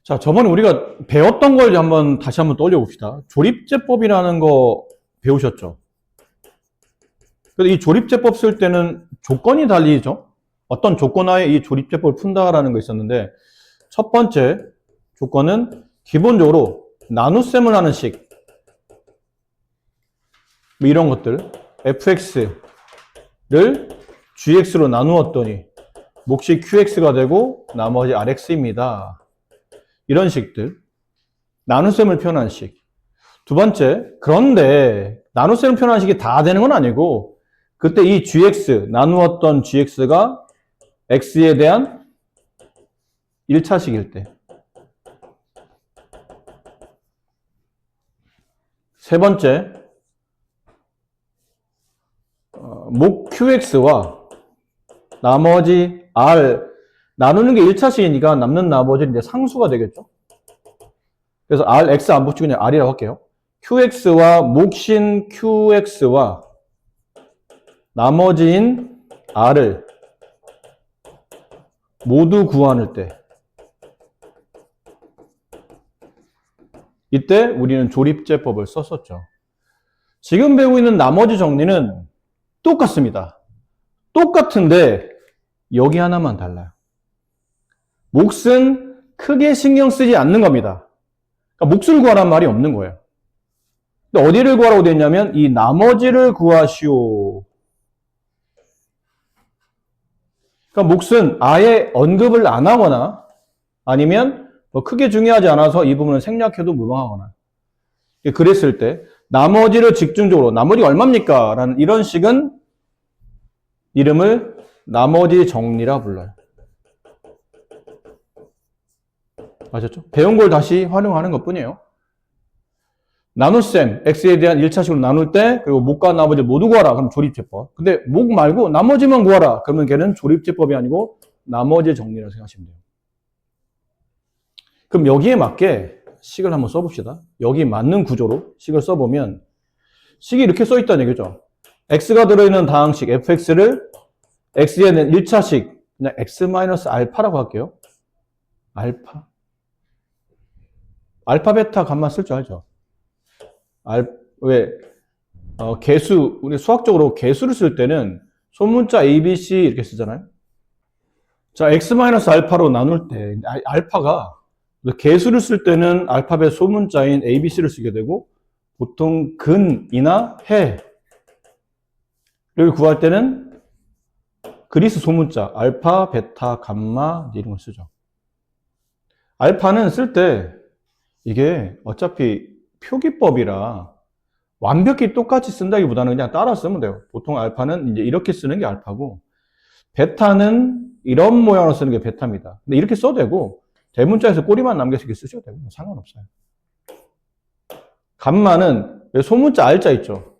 자, 저번에 우리가 배웠던 걸 다시 한번 떠올려 봅시다. 조립제법이라는 거 배우셨죠? 근데 이 조립제법 쓸 때는 조건이 달리죠? 어떤 조건 하에 이 조립제법을 푼다라는 거 있었는데, 첫 번째 조건은 기본적으로 나눗셈을 하는 식. 뭐 이런 것들. fx를 gx로 나누었더니 몫이 qx가 되고 나머지 rx입니다. 이런 식들. 나눗셈을 표현한 식. 두 번째, 그런데 나눗셈을 표현한 식이 다 되는 건 아니고 그때 이 gx, 나누었던 gx가 x에 대한 1차식일 때. 세 번째, 목 qx와 나머지 r, 나누는 게 1차식이니까 남는 나머지는 이제 상수가 되겠죠. 그래서 r, x 안 붙이고 그냥 r이라고 할게요. qx와 몫인 qx와 나머지인 r을 모두 구하는 때 이때 우리는 조립제법을 썼었죠. 지금 배우고 있는 나머지 정리는 똑같습니다. 똑같은데 여기 하나만 달라요. 몫은 크게 신경 쓰지 않는 겁니다. 그러니까 몫을 구하란 말이 없는 거예요. 근데 어디를 구하라고 되어 있냐면 이 나머지를 구하시오. 그러니까 몫은 아예 언급을 안 하거나 아니면 뭐 크게 중요하지 않아서 이 부분을 생략해도 무방하거나 그랬을 때 나머지를 집중적으로 나머지가 얼마입니까? 라는 이런 식은 이름을 나머지 정리라 불러요. 아셨죠? 배운 걸 다시 활용하는 것 뿐이에요. 나눗셈, x에 대한 1차식으로 나눌 때 그리고 목과 나머지 모두 구하라. 그럼 조립제법. 근데 목 말고 나머지만 구하라. 그러면 걔는 조립제법이 아니고 나머지 정리라고 생각하시면 돼요. 그럼 여기에 맞게 식을 한번 써봅시다. 여기 맞는 구조로 식을 써보면 식이 이렇게 써있다는 얘기죠. x가 들어있는 다항식 fx를 x에 대한 1차식 그냥 x-알파라고 할게요. 알파. 알파, 베타, 감마 쓸 줄 알죠? 개수, 우리 수학적으로 개수를 쓸 때는 소문자 A, B, C 이렇게 쓰잖아요. 자, x-알파로 나눌 때, 알파가, 개수를 쓸 때는 알파벳 소문자인 A, B, C를 쓰게 되고, 보통 근이나 해를 구할 때는 그리스 소문자, 알파, 베타, 감마, 이런 걸 쓰죠. 알파는 쓸 때, 이게 어차피 표기법이라 완벽히 똑같이 쓴다기보다는 그냥 따라 쓰면 돼요. 보통 알파는 이제 이렇게 쓰는 게 알파고, 베타는 이런 모양으로 쓰는 게 베타입니다. 근데 이렇게 써도 되고, 대문자에서 꼬리만 남겨서 이렇게 쓰셔도 되고, 상관없어요. 감마는 소문자 R자 있죠?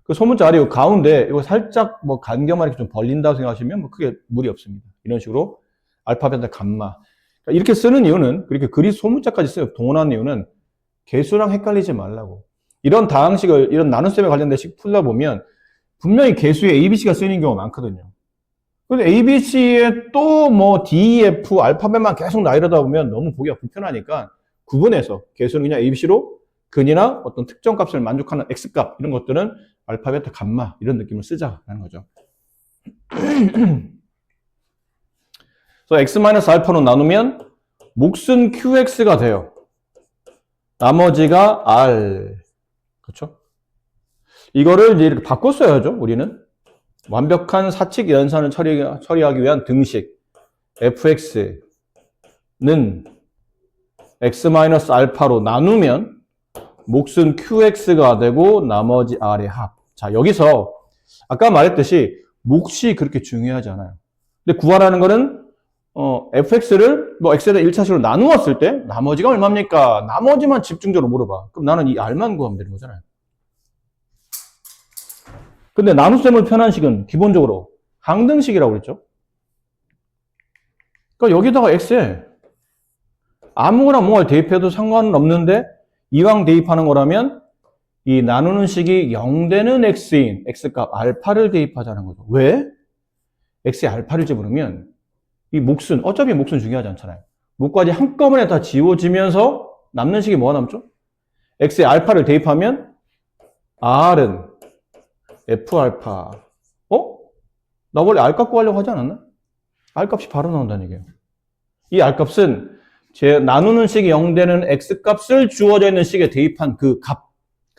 그 소문자 R이 가운데 이거 살짝 뭐 간격만 이렇게 좀 벌린다고 생각하시면 뭐 크게 무리 없습니다. 이런 식으로 알파, 베타, 감마. 그러니까 이렇게 쓰는 이유는, 그렇게 그리스 소문자까지 써요. 동원하는 이유는 개수랑 헷갈리지 말라고. 이런 다항식을, 이런 나눗셈에 관련된 식 풀다 보면 분명히 개수에 ABC가 쓰이는 경우가 많거든요. 근데 ABC에 또 뭐 D, F, 알파벳만 계속 나열하다 보면 너무 보기가 불편하니까 구분해서 개수는 그냥 ABC로 근이나 어떤 특정 값을 만족하는 X값 이런 것들은 알파, 베타, 감마 이런 느낌을 쓰자라는 거죠. 그래서 x-알파로 나누면 몫은 qx가 돼요. 나머지가 r. 그렇죠? 이거를 이제 이렇게 바꿔 써야죠, 우리는. 완벽한 사칙 연산을 처리하기 위한 등식. fx는 x-알파로 나누면 몫은 qx가 되고 나머지 r의 합. 자, 여기서 아까 말했듯이 몫이 그렇게 중요하지 않아요. 근데 구하라는 거는 fx를 뭐 x에 대한 1차식으로 나누었을 때 나머지가 얼마입니까? 나머지만 집중적으로 물어봐. 그럼 나는 이 r만 구하면 되는 거잖아요. 근데 나눗셈을 표현한 식은 기본적으로 항등식이라고 그랬죠. 그러니까 여기다가 x에 아무거나 뭔가를 대입해도 상관은 없는데 이왕 대입하는 거라면 이 나누는 식이 0 되는 x인 x값 알파를 대입하자는 거죠. 왜? x에 알파를 집어넣으면 이 몫은, 어차피 몫은 중요하지 않잖아요. 목까지 한꺼번에 다 지워지면서 남는 식이 뭐가 남죠? x에 알파를 대입하면 r은 f알파. 나 원래 r값 구하려고 하지 않았나? r값이 바로 나온다는 얘기예요. 이 r값은 제 나누는 식이 0되는 x값을 주어져 있는 식에 대입한 그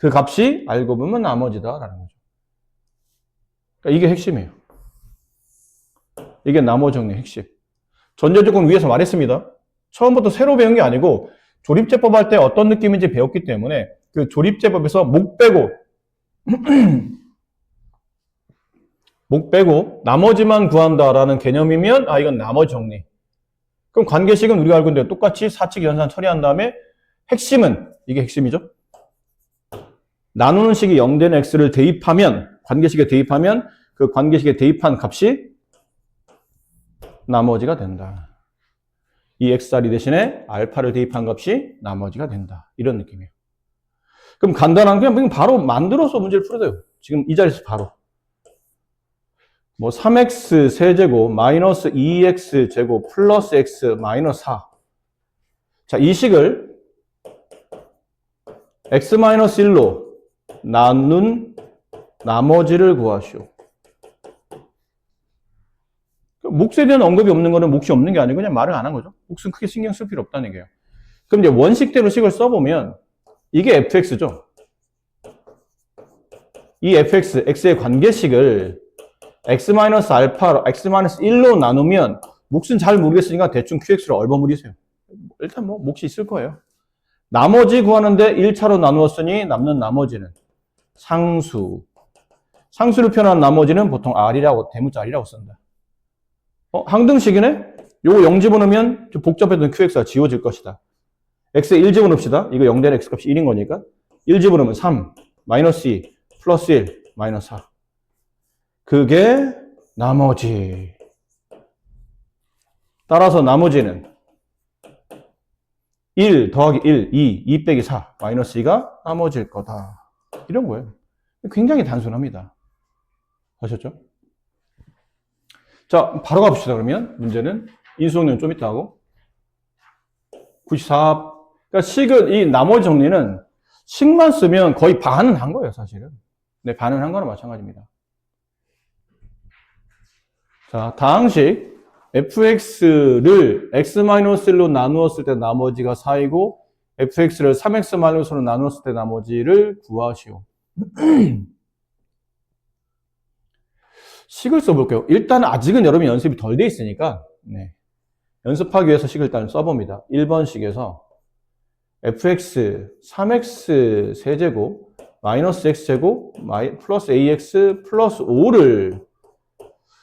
값이 알고 보면 나머지다라는 거죠. 그러니까 이게 핵심이에요. 이게 나머지 정리의 핵심. 전제조건 위에서 말했습니다. 처음부터 새로 배운 게 아니고 조립제법 할 때 어떤 느낌인지 배웠기 때문에 그 조립제법에서 목 빼고 나머지만 구한다라는 개념이면 이건 나머지 정리. 그럼 관계식은 우리가 알고 있는데 똑같이 사칙 연산 처리한 다음에 핵심은 이게 핵심이죠. 나누는 식이 0되는 x를 대입하면 관계식에 대입하면 그 관계식에 대입한 값이 나머지가 된다. 이 x자리 대신에 알파를 대입한 값이 나머지가 된다. 이런 느낌이에요. 그럼 간단한 그냥 바로 만들어서 문제를 풀어도 돼요. 지금 이 자리에서 바로. 3x 세제곱 마이너스 2x 제곱 플러스 x 마이너스 4. 자, 이 식을 x 마이너스 1로 나눈 나머지를 구하시오. 몫에 대한 언급이 없는 거는 몫이 없는 게 아니고 그냥 말을 안 한 거죠. 몫은 크게 신경 쓸 필요 없다는 얘기예요. 그럼 이제 원식대로 식을 써보면 이게 fx죠. 이 fx, x의 관계식을 x-알파, x-1로 나누면 몫은 잘 모르겠으니까 대충 qx를 얼버무리세요. 일단 몫이 있을 거예요. 나머지 구하는데 1차로 나누었으니 남는 나머지는 상수. 상수를 표현한 나머지는 보통 r이라고, 대문자 r이라고 쓴다. 항등식이네? 요거 0 집어넣으면 복잡했던 qx가 지워질 것이다. x에 1 집어넣읍시다. 이거 0 되는 x값이 1인 거니까. 1 집어넣으면 3, 마이너스 2, 플러스 1, 마이너스 4. 그게 나머지. 따라서 나머지는 1 더하기 1, 2 빼기 4, 마이너스 2가 나머지일 거다. 이런 거예요. 굉장히 단순합니다. 아셨죠? 자, 바로 가봅시다. 그러면 문제는 인수정리는 좀 이따 하고 94. 그러니까 식은 이 나머지 정리는 식만 쓰면 거의 반은 한 거예요, 사실은. 네, 반은 한 거나 마찬가지입니다. 자, 다항식 fx를 x-1로 나누었을 때 나머지가 4이고 fx를 3x-1로 나누었을 때 나머지를 구하시오. 식을 써볼게요. 일단 아직은 여러분이 연습이 덜 돼 있으니까 연습하기 위해서 식을 일단 써봅니다. 1번 식에서 fx 3x 세제곱 마이너스 x제곱 플러스 ax 플러스 5를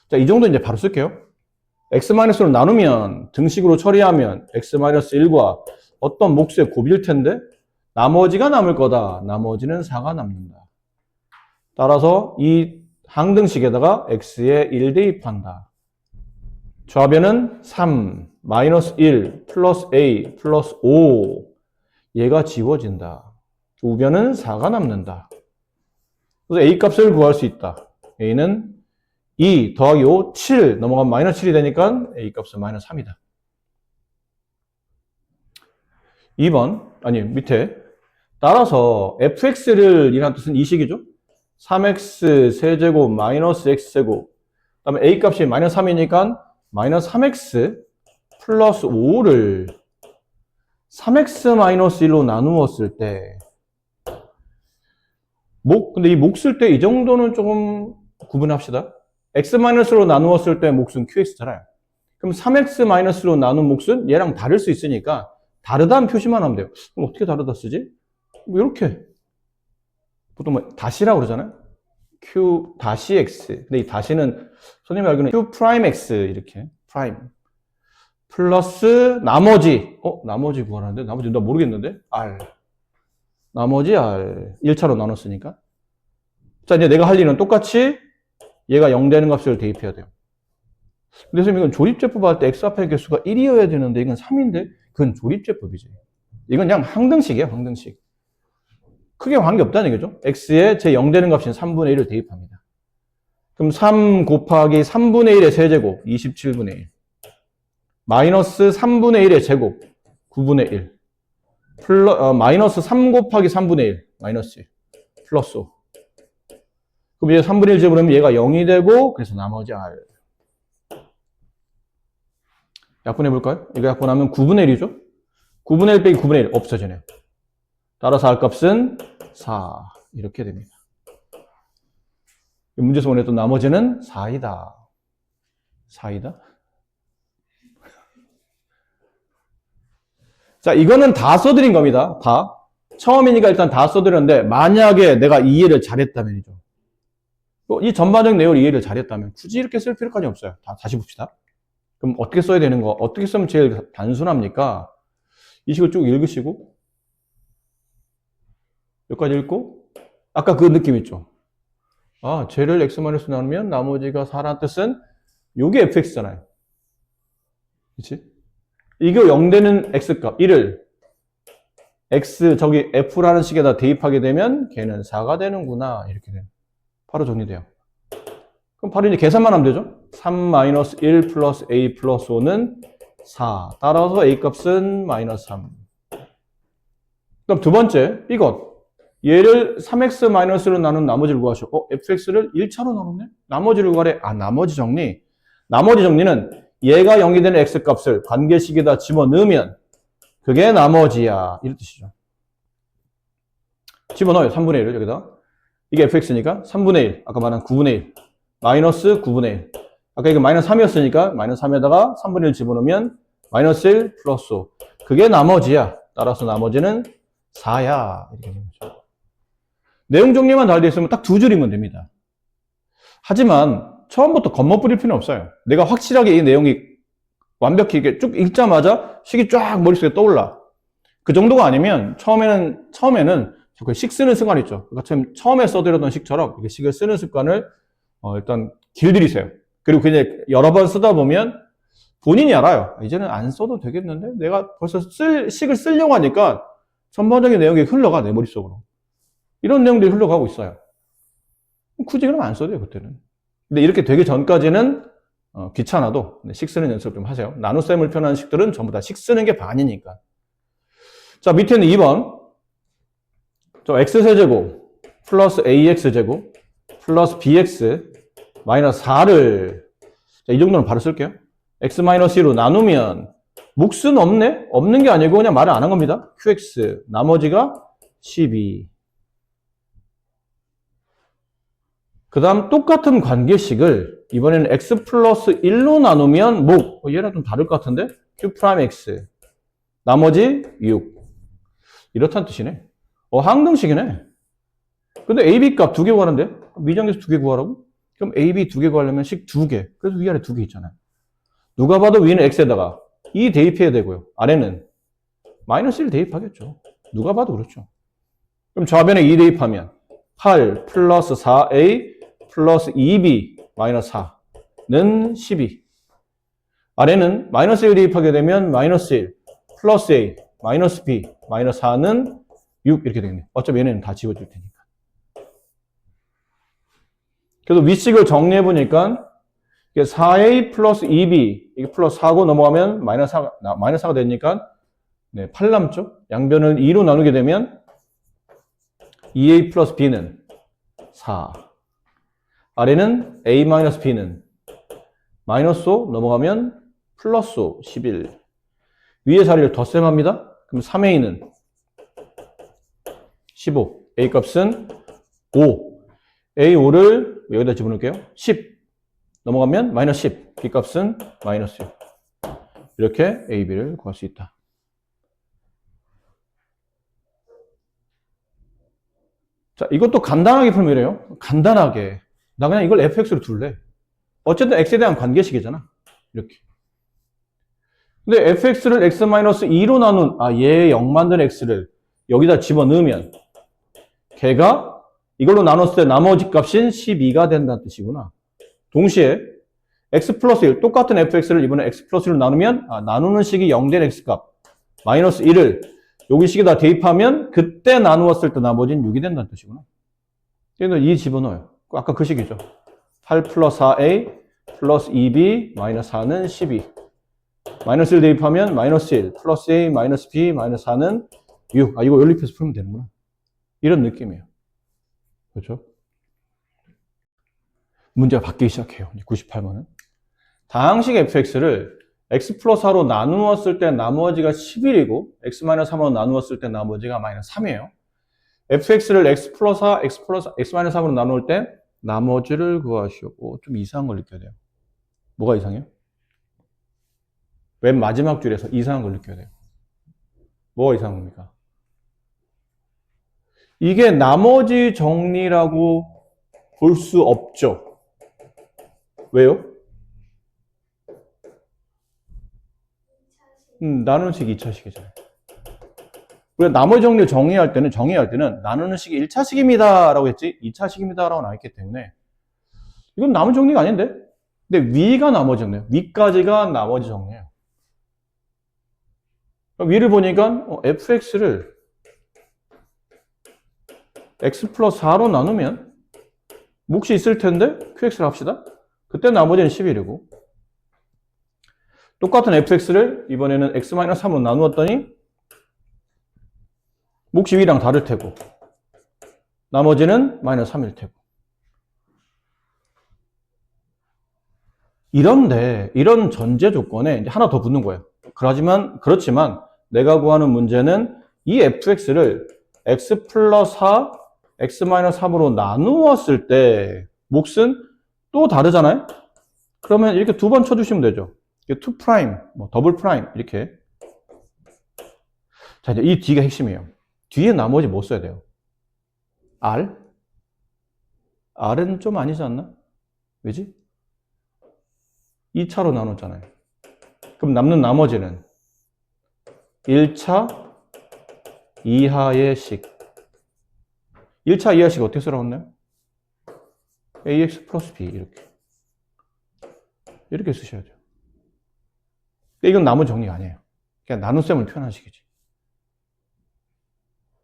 자, 이 정도 이제 바로 쓸게요. x-로 나누면 등식으로 처리하면 x-1과 어떤 몫의 곱일 텐데 나머지가 남을 거다. 나머지는 4가 남는다. 따라서 이 항등식에다가 x에 1 대입한다. 좌변은 3, 마이너스 1, 플러스 a, 플러스 5. 얘가 지워진다. 우변은 4가 남는다. 그래서 a 값을 구할 수 있다. a는 2 더하기 5, 7 넘어가면 마이너스 7이 되니까 a 값은 마이너스 3이다. 2번, 아니 밑에 따라서 fx를 이란 뜻은 이 식이죠. 3x 세제곱 마이너스 x제곱 그 다음에 a 값이 마이너스 3이니까 마이너스 3x 플러스 5를 3x 마이너스 1로 나누었을 때 근데 이 몫 쓸 때 이 정도는 조금 구분합시다. x-로 나누었을 때 몫은 qx잖아요. 그럼 3x-로 나눈 몫은 얘랑 다를 수 있으니까 다르다는 표시만 하면 돼요. 그럼 어떻게 다르다 쓰지? 이렇게 보통 다시라고 그러잖아요. q 다시 x. 근데 이 다시는 선생님이 알기로는 q 프라임 x 이렇게 프라임 플러스 나머지 나머지 구하라는데 나머지 나 모르겠는데 r 나머지 r 1차로 나눴으니까 자 이제 내가 할 일은 똑같이 얘가 0 되는 값을 대입해야 돼요. 근데 선생님 이건 조립제법 할 때 x 앞에 개수가 1이어야 되는데 이건 3인데 그건 조립제법이지. 이건 그냥 항등식이에요. 항등식. 크게 관계없다는 얘기죠. x에 제 0 되는 값인 3분의 1을 대입합니다. 그럼 3 곱하기 3분의 1의 세제곱 27분의 1. 마이너스 3분의 1의 제곱 9분의 1 마이너스 3 곱하기 3분의 1 마이너스 1 플러스 5. 그럼 이제 3분의 1 제곱하면 얘가 0이 되고 그래서 나머지 R. 약분해볼까요? 이거 약분하면 9분의 1이죠? 9분의 1 빼기 9분의 1 없어지네요. 따라서 R 값은 4 이렇게 됩니다. 문제에서 원했던 나머지는 4이다. 4이다. 자, 이거는 다 써드린 겁니다. 다. 처음이니까 일단 다 써드렸는데 만약에 내가 이해를 잘했다면이죠. 이 전반적인 내용을 이해를 잘했다면 굳이 이렇게 쓸 필요까지 없어요. 다시 봅시다. 그럼 어떻게 써야 되는 거? 어떻게 쓰면 제일 단순합니까? 이 식을 쭉 읽으시고 여기까지 읽고 아까 그 느낌 있죠? 아, 쟤를 x-로 나누면 나머지가 4라는 뜻은 요게 fx잖아요. 그치? 이거 0 되는 x값 1을 x 저기 f라는 식에다 대입하게 되면 걔는 4가 되는구나 이렇게 돼요. 바로 정리돼요. 그럼 바로 이제 계산만 하면 되죠? 3-1 플러스 a 플러스 5는 4. 따라서 a 값은 마이너스 3. 그럼 두 번째, 이것. 얘를 3x-로 나눈 나머지를 구하셔. fx를 1차로 나눴네? 나머지를 구하래. 아, 나머지 정리. 나머지 정리는 얘가 0이 되는 x값을 관계식에다 집어넣으면 그게 나머지야. 이런 뜻이죠. 집어넣어요. 3분의 1을 여기다. 이게 fx니까 3분의 1. 아까 말한 9분의 1. 마이너스 9분의 1. 아까 이거 마이너스 3이었으니까 마이너스 3에다가 3분의 1 집어넣으면 마이너스 1 플러스 5. 그게 나머지야. 따라서 나머지는 4야. 이렇게 되는 거죠. 내용 정리만 잘 되어 있으면 딱 두 줄이면 됩니다. 하지만 처음부터 겉멋 부릴 필요는 없어요. 내가 확실하게 이 내용이 완벽히 이렇게 쭉 읽자마자 식이 쫙 머릿속에 떠올라. 그 정도가 아니면 처음에는 자꾸 식 쓰는 습관 있죠. 그러니까 처음에 써드렸던 식처럼 이렇게 식을 쓰는 습관을 일단 길들이세요. 그리고 그냥 여러 번 쓰다 보면 본인이 알아요. 이제는 안 써도 되겠는데? 내가 벌써 식을 쓰려고 하니까 전반적인 내용이 흘러가, 내 머릿속으로. 이런 내용들이 흘러가고 있어요. 굳이 그러면 안 써도 돼요, 그때는. 근데 이렇게 되기 전까지는 귀찮아도 식 쓰는 연습 좀 하세요. 나눗셈을 표현하는 식들은 전부 다 식 쓰는 게 반이니까. 자, 밑에는 2번. 저 x세제곱 플러스 ax제곱 플러스 bx 마이너스 4를 이 정도는 바로 쓸게요. x-2로 나누면 몫은 없네? 없는 게 아니고 그냥 말을 안 한 겁니다. qx 나머지가 12. 그 다음 똑같은 관계식을 이번에는 x 플러스 1로 나누면 얘랑 좀 다를 것 같은데? q'x 나머지 6 이렇다는 뜻이네. 항등식이네. 근데 AB 값 2개 구하는데? 미정에서 2개 구하라고? 그럼 AB 2개 구하려면 식 2개. 그래서 위아래 2개 있잖아요. 누가 봐도 위는 x에다가 2 대입해야 되고요. 아래는 마이너스 1 대입하겠죠. 누가 봐도 그렇죠. 그럼 좌변에 2 대입하면 8 플러스 4a 플러스 2b 마이너스 4는 12. 아래는 마이너스 1 대입하게 되면 마이너스 1 플러스 a 마이너스 b 마이너스 4는 6 이렇게 되겠네요. 어차피 얘네는 다 지워줄 테니까. 그래서 위식을 정리해보니까 4a 플러스 2b 이게 플러스 4고 넘어가면 마이너스 4가 되니까 8 남죠? 양변을 2로 나누게 되면 2a 플러스 b는 4. 아래는 a 마이너스 b는 마이너스 5 넘어가면 플러스 5, 11. 위의 자리를 덧셈합니다. 그럼 3a는 15. a 값은 5. a5를 여기다 집어넣을게요. 10. 넘어가면 마이너스 10. b 값은 마이너스 6. 이렇게 a, b를 구할 수 있다. 자, 이것도 간단하게 풀면 이래요. 간단하게. 나 그냥 이걸 fx로 둘래. 어쨌든 x에 대한 관계식이잖아. 이렇게. 근데 fx를 x-2로 나눈, 얘 0 만든 x를 여기다 집어넣으면 걔가 이걸로 나눴을 때 나머지 값인 12가 된다는 뜻이구나. 동시에 x 플러스 1, 똑같은 fx를 이번에 x 플러스 1로 나누면 나누는 식이 0 된 x값 마이너스 1을 여기 식에다 대입하면 그때 나누었을 때 나머지는 6이 된다는 뜻이구나. 그래서 2 집어넣어요. 아까 그 식이죠. 8 플러스 4a 플러스 2b 마이너스 4는 12. 마이너스 1 대입하면 마이너스 1, 플러스 A, 마이너스 B, 마이너스 4는 6. 아, 이거 연립해서 풀면 되는구나. 이런 느낌이에요. 그렇죠? 문제가 바뀌기 시작해요. 98번은. 다항식 fx를 x 플러스 4로 나누었을 때 나머지가 11이고 x 마이너스 3으로 나누었을 때 나머지가 마이너스 3이에요. fx를 x 플러스 4, x 마이너스 3으로 나눌 때 나머지를 구하시오. 좀 이상한 걸 느껴야 돼요. 뭐가 이상해요? 맨 마지막 줄에서 이상한 걸 느껴야 돼요. 뭐가 이상한 겁니까? 이게 나머지 정리라고 볼 수 없죠. 왜요? 나누는 식이 2차식이잖아요. 우리가 나머지 정리를 정의할 때는 나누는 식이 1차식입니다 라고 했지 2차식입니다 라고 나왔기 때문에 이건 나머지 정리가 아닌데? 근데 위가 나머지 정리예요. 위까지가 나머지 정리예요. 위를 보니까 fx를 x 플러스 4로 나누면 몫이 있을 텐데 qx를 합시다. 그때 나머지는 11이고 똑같은 fx를 이번에는 x 마이너스 3으로 나누었더니 몫이 위랑 다를 테고 나머지는 마이너스 3일 테고 이런 전제 조건에 이제 하나 더 붙는 거예요. 그렇지만 내가 구하는 문제는 이 fx를 x 플러스 4, x 마이너스 3으로 나누었을 때 몫은 또 다르잖아요? 그러면 이렇게 두 번 쳐주시면 되죠. 2 프라임, 더블 프라임 이렇게. 자, 이제 이 뒤가 핵심이에요. 뒤에 나머지 뭐 써야 돼요? R? R은 좀 아니지 않나? 왜지? 2차로 나눴잖아요. 그럼 남는 나머지는 1차 이하의 식. 1차 이하식 어떻게 써나왔나요? ax 플러스 b 이렇게 쓰셔야 돼요. 근데 이건 나머지 정리가 아니에요. 그냥 나눗셈을 표현한 식이지.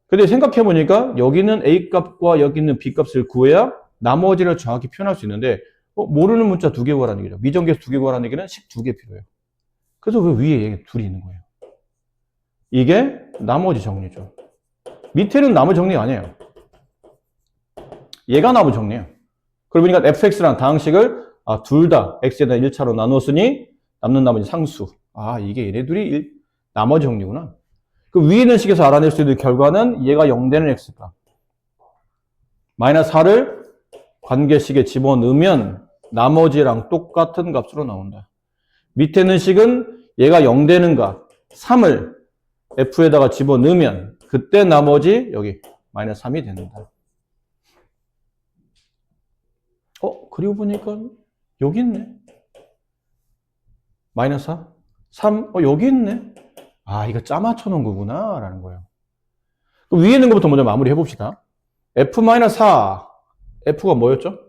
근데 생각해보니까 여기는 a 값과 여기는 b 값을 구해야 나머지를 정확히 표현할 수 있는데 모르는 문자 2개 구하라는 얘기죠. 미정계수 2개 구하라는 얘기는 식 2개 필요해요. 그래서 왜 위에 둘이 있는 거예요? 이게 나머지 정리죠. 밑에는 나머지 정리가 아니에요. 얘가 나머지 정리예요. 그러고 보니까 fx랑 다항식을 둘 다 x에 대한 1차로 나누었으니 남는 나머지 상수. 이게 얘네 둘이 나머지 정리구나. 그 위에 있는 식에서 알아낼 수 있는 결과는 얘가 0되는 x값. 마이너스 4를 관계식에 집어넣으면 나머지랑 똑같은 값으로 나온다. 밑에 있는 식은 얘가 0되는 값 3을 f에다가 집어넣으면 그때 나머지 여기 마이너스 3이 된다. 그리고 보니까 여기 있네. 마이너스 4? 3? 여기 있네. 이거 짜맞춰 놓은 거구나 라는 거예요. 그럼 위에 있는 것부터 먼저 마무리 해봅시다. f-4 f가 뭐였죠?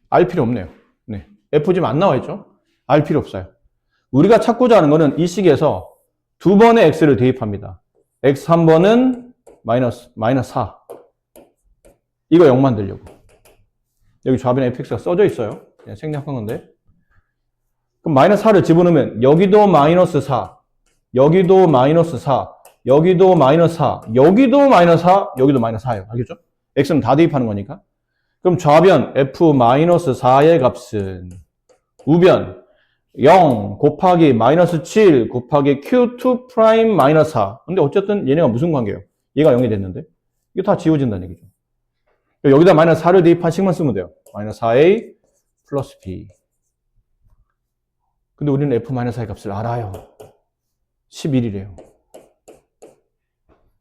알 필요 없네요. 네. f 지금 안 나와 있죠? 알 필요 없어요. 우리가 찾고자 하는 거는 이 식에서 두 번의 x를 대입합니다. x 한 번은 마이너스 4. 이거 0 만들려고. 여기 좌변에 fx가 써져 있어요. 그냥 생략한 건데. 그럼 마이너스 4를 집어넣으면 여기도 마이너스 4, 여기도 마이너스 4, 여기도 마이너스 4, 여기도 마이너스 4, 여기도 마이너스 4예요. 알겠죠? x는 다 대입하는 거니까. 그럼 좌변 f-4의 값은 우변 0 곱하기 마이너스 7 곱하기 q2 프라임 마이너스 4. 근데 어쨌든 얘네가 무슨 관계예요? 얘가 0이 됐는데. 이게 다 지워진다는 얘기죠. 여기다 마이너스 4를 대입한 식만 쓰면 돼요. 마이너스 4a 플러스 b. 근데 우리는 f-4의 값을 알아요. 11이래요.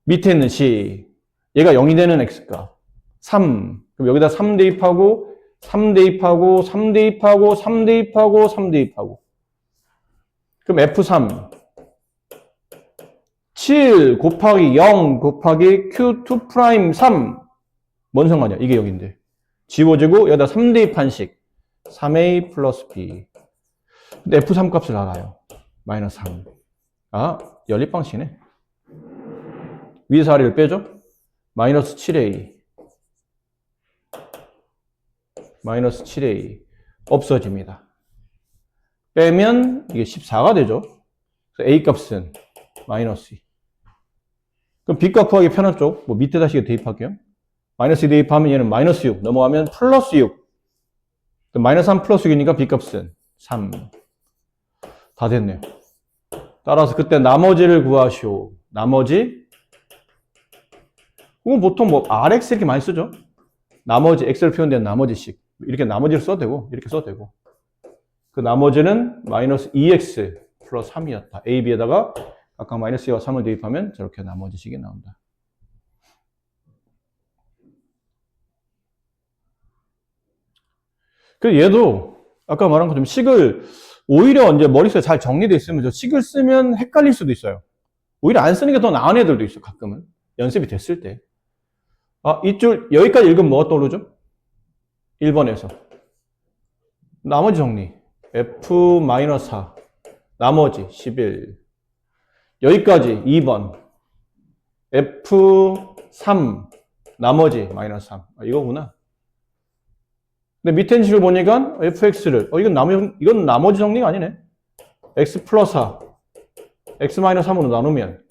밑에 있는 식. 얘가 0이 되는 x값. 3. 그럼 여기다 3 대입하고, 3 대입하고, 3 대입하고, 3 대입하고, 3 대입하고. 그럼 f3. 7 곱하기 0 곱하기 q2 프라임 3. 뭔 상관이야? 이게 여기인데. 지워지고 여기다 3 대입한 식. 3a 플러스 b. 근데 f3 값을 알아요. 마이너스 3. 연립방식이네. 위에서 아래를 빼죠? 마이너스 7a. 마이너스 7a. 없어집니다. 빼면 이게 14가 되죠. 그래서 A 값은 마이너스 2. 그럼 B값 구하기 편한 쪽, 뭐 밑에 다시 대입할게요. 마이너스 2 대입하면 얘는 마이너스 6, 넘어가면 플러스 6. 마이너스 3 플러스 6이니까 B값은 3. 다 됐네요. 따라서 그때 나머지를 구하시오. 나머지, 그건 보통 뭐 RX 이렇게 많이 쓰죠. 나머지, X를 표현된 나머지식. 이렇게 나머지를 써도 되고, 이렇게 써도 되고. 그 나머지는 마이너스 2X 플러스 3이었다. A, B에다가 각각 마이너스 2와 3을 대입하면 저렇게 나머지식이 나온다. 그래서 얘도 아까 말한 것처럼 식을 오히려 이제 머릿속에 잘 정리되어 있으면 저 식을 쓰면 헷갈릴 수도 있어요. 오히려 안 쓰는 게 더 나은 애들도 있어, 가끔은. 연습이 됐을 때. 아, 이줄 여기까지 읽으면 뭐가 떠오르죠? 1번에서. 나머지 정리. F-4. 나머지 11. 여기까지 2번. F3. 나머지 마이너스 3. 아, 이거구나. 근데 밑에 식을 보니까 fx를 이건 나머지 정리가 아니네. x 플러스 4 x 마이너스 3으로 나누면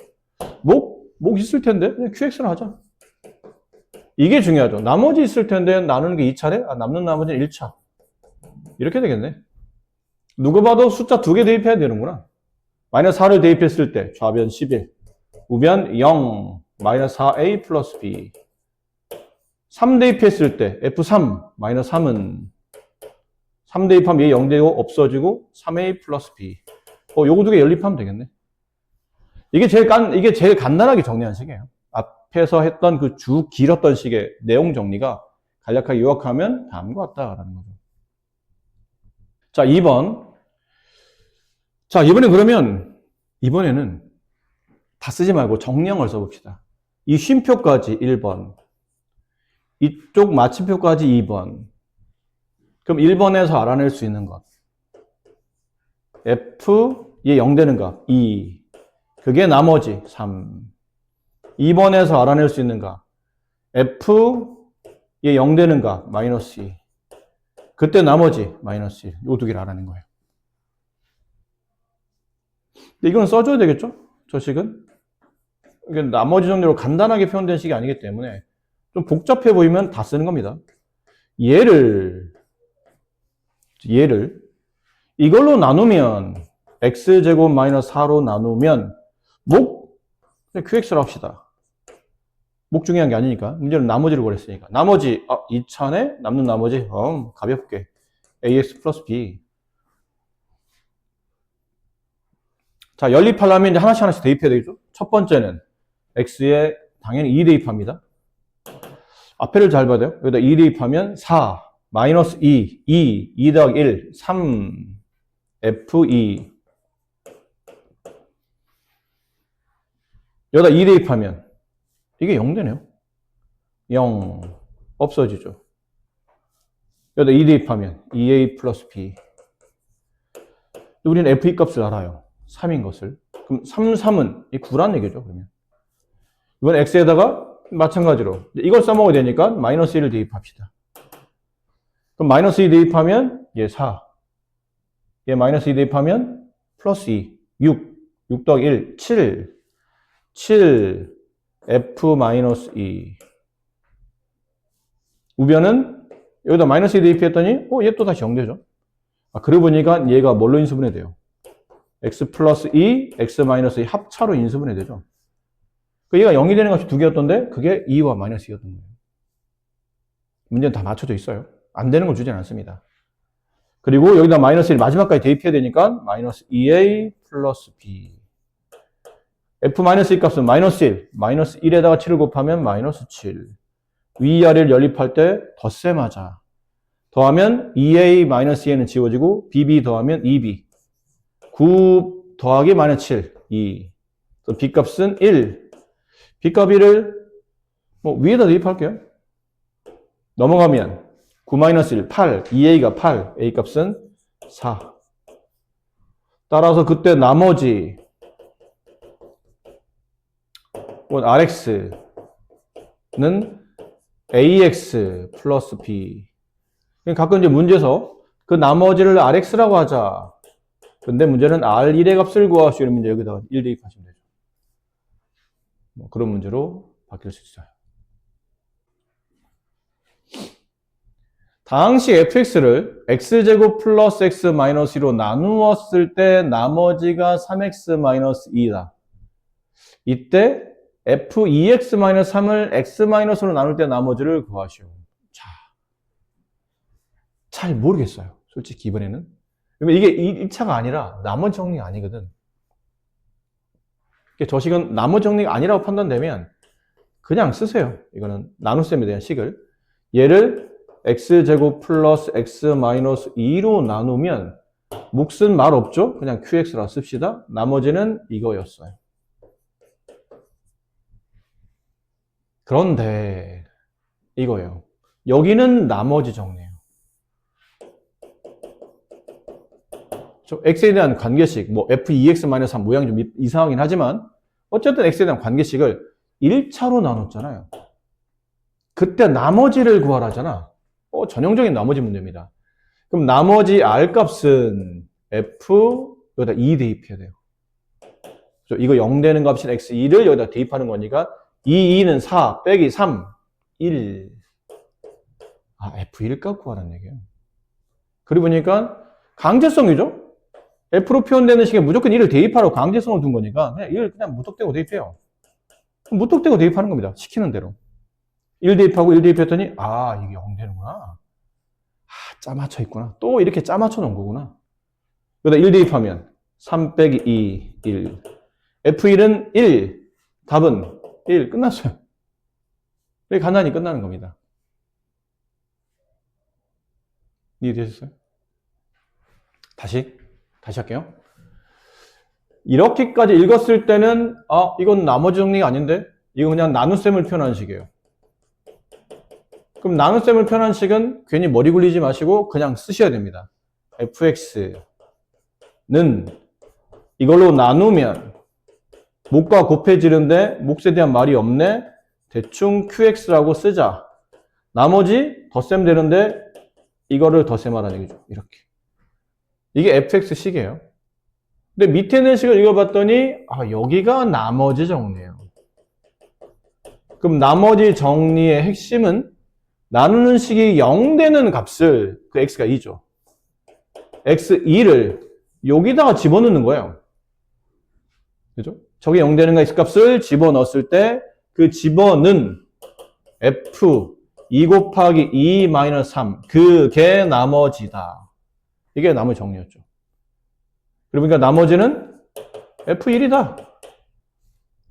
목 있을 텐데 그냥 qx를 하자. 이게 중요하죠. 나머지 있을 텐데 나누는 게 2차례? 아, 남는 나머지는 1차. 이렇게 되겠네. 누가 봐도 숫자 2개 대입해야 되는구나. 마이너스 4를 대입했을 때 좌변 11, 우변 0, 마이너스 4a 플러스 b. 3 대입했을 때 F3, 마이너스 3은 3 대입하면 얘 0되고 없어지고 3A 플러스 B. 요거 두 개 연립하면 되겠네. 이게 제일 간단하게 정리한 식이에요. 앞에서 했던 그 쭉 길었던 식의 내용 정리가 간략하게 요약하면 다음과 같다라는 거죠. 자, 2번. 자, 이번에는 다 쓰지 말고 정령을 써봅시다. 이 쉼표까지 1번. 이쪽 마침표까지 2번. 그럼 1번에서 알아낼 수 있는 것. F, 얘 0 되는 값, 2. 그게 나머지 3. 2번에서 알아낼 수 있는 값. F, 얘 0 되는 값, 마이너스 2. 그때 나머지 마이너스 1. 요 두 개를 알아낸 거예요. 근데 이건 써줘야 되겠죠? 저 식은? 이게 나머지 정도로 간단하게 표현된 식이 아니기 때문에 좀 복잡해 보이면 다 쓰는 겁니다. 얘를 이걸로 나누면 x제곱 마이너스 4로 나누면 그냥 qx로 합시다. 목 중요한 게 아니니까. 문제는 나머지를 구했으니까. 나머지 2차네 남는 나머지 가볍게 ax 플러스 b. 자, 연립하려면 이제 하나씩 대입해야 되겠죠? 첫 번째는 x에 당연히 2 대입합니다. 앞에를 잘 봐야 돼요. 여기다 2 대입하면 4, 마이너스 2 더하기 1, 3, F2. 여기다 2 대입하면 이게 0 되네요. 0 없어지죠. 여기다 2 대입하면 2A 플러스 B. 우리는 F2 값을 알아요. 3인 것을. 그럼 3은 9란 얘기죠, 그러면. 이번 X에다가 마찬가지로 이걸 써먹어야 되니까 마이너스 1을 대입합시다. 그럼 마이너스 2 대입하면 얘 4. 얘 마이너스 2 대입하면 플러스 2. 6 더하기 1. 7 F 마이너스 2. 우변은 여기다 마이너스 2 대입했더니 얘 또 다시 0 되죠. 그러고 보니까 얘가 뭘로 인수분해 돼요? X 플러스 2, X 마이너스 2 합차로 인수분해 되죠. 얘가 0이 되는 값이 2개였던데 그게 2와 마이너스 2였던 거예요. 문제는 다 맞춰져 있어요. 안 되는 걸 주지는 않습니다. 그리고 여기다 마이너스 1 마지막까지 대입해야 되니까 마이너스 2a 플러스 b. f 마이너스 2 값은 마이너스 1. 마이너스 1에다가 7을 곱하면 마이너스 7. 위아래를 연립할 때 덧셈 하자. 더하면 2a 마이너스 2는 지워지고 bb 더하면 2b. 9 더하기 마이너스 7. 2. b 값은 1. b값 1을 위에다 대입할게요. 넘어가면 9-1, 8, 2a가 8, a 값은 4. 따라서 그때 나머지 rx는 ax 플러스 b. 가끔 이제 문제에서 그 나머지를 rx라고 하자. 근데 문제는 R1의 값을 구하시오. 이런 문제 여기다가 1 대입하시면 되죠. 뭐 그런 문제로 바뀔 수 있어요. 당시 fx를 x제곱 플러스 x 마이너스 2로 나누었을 때 나머지가 3x 마이너스 2다. 이때 f2x 마이너스 3을 x 마이너스로 나눌 때 나머지를 구하시오. 자, 잘 모르겠어요. 솔직히 이번에는. 이게 1차가 아니라 나머지 정리가 아니거든. 저 식은 나머지 정리가 아니라고 판단되면 그냥 쓰세요. 이거는 나눗셈에 대한 식을. 얘를 x제곱 플러스 x 마이너스 2로 나누면 몫은 말 없죠? 그냥 qx라 씁시다. 나머지는 이거였어요. 그런데 이거예요. 여기는 나머지 정리예요. x에 대한 관계식, 뭐 f2x-3 모양이 좀 이상하긴 하지만 어쨌든 x에 대한 관계식을 1차로 나눴잖아요. 그때 나머지를 구하라잖아. 전형적인 나머지 문제입니다. 그럼 나머지 r 값은 f 여기다 2 대입해야 돼요. 이거 0 되는 값인 x2를 여기다 대입하는 거니까 2는 4 빼기 3, 1. f1 값 구하라는 얘기예요. 그리고 보니까 강제성이죠? f로 표현되는 식에 무조건 1을 대입하라고 강제성을 둔 거니까 그냥 1을 그냥 무턱대고 대입해요. 무턱대고 대입하는 겁니다. 시키는 대로. 1 대입하고 1 대입했더니 이게 0 되는구나. 짜맞춰 있구나. 또 이렇게 짜맞춰 놓은 거구나. 여기다 1 대입하면 3 빼기 2, 1. f1은 1. 답은 1. 끝났어요. 이렇게 간단히 끝나는 겁니다. 이해되셨어요? 다시 할게요. 이렇게까지 읽었을 때는 이건 나머지 정리가 아닌데 이거 그냥 나눗셈을 표현한 식이에요. 그럼 나눗셈을 표현한 식은 괜히 머리 굴리지 마시고 그냥 쓰셔야 됩니다. fx는 이걸로 나누면 몫과 곱해지는데 몫에 대한 말이 없네. 대충 qx라고 쓰자. 나머지 덧셈 되는데 이거를 덧셈하라는 얘기죠. 이렇게. 이게 fx식이에요. 근데 밑에 있는 식을 읽어봤더니 여기가 나머지 정리예요. 그럼 나머지 정리의 핵심은 나누는 식이 0 되는 값을 그 x가 2죠. x2를 여기다가 집어넣는 거예요. 그죠? 저게 0 되는 x값을 집어넣었을 때 그 집어넣은 f 2 곱하기 2 마이너스 3 그게 나머지다. 이게 나머지 정리였죠. 그러니까 나머지는 f1이다.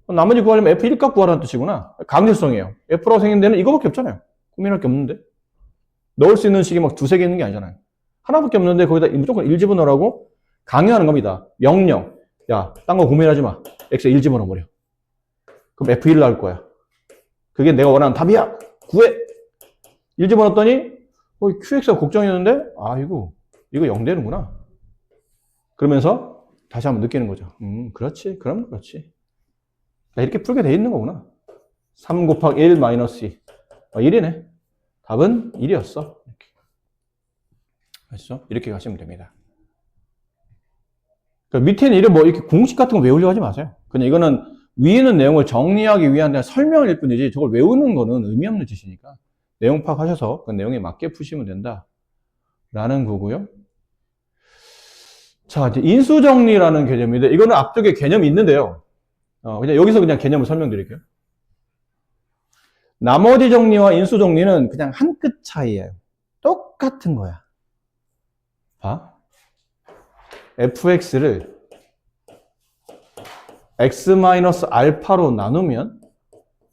나머지 구하려면 f1 값 구하라는 뜻이구나. 강제성이에요. f라고 생긴 데는 이거밖에 없잖아요. 고민할 게 없는데. 넣을 수 있는 식이 막 두세 개 있는 게 아니잖아요. 하나밖에 없는데 거기다 무조건 1 집어넣으라고 강요하는 겁니다. 명령. 야, 딴 거 고민하지 마. x에 1 집어넣어버려. 그럼 f1을 나올 거야. 그게 내가 원하는 답이야. 구해. 1 집어넣었더니 qx가 걱정이었는데 이거 0 되는구나. 그러면서 다시 한번 느끼는 거죠. 그렇지. 그럼 그렇지. 이렇게 풀게 돼 있는 거구나. 3 곱하기 1 마이너스 2. 1이네. 답은 1이었어. 이렇게. 아시죠? 이렇게 가시면 됩니다. 그러니까 밑에는 이렇게 공식 같은 거 외우려고 하지 마세요. 그냥 이거는 위에 있는 내용을 정리하기 위한 설명일 뿐이지 저걸 외우는 거는 의미 없는 짓이니까 내용 파악하셔서 그 내용에 맞게 푸시면 된다. 라는 거고요. 자, 이제 인수정리라는 개념인데 이거는 앞쪽에 개념이 있는데요. 그냥 여기서 그냥 개념을 설명드릴게요. 나머지 정리와 인수 정리는 그냥 한 끗 차이예요. 똑같은 거야. 봐. fx를 x-알파로 나누면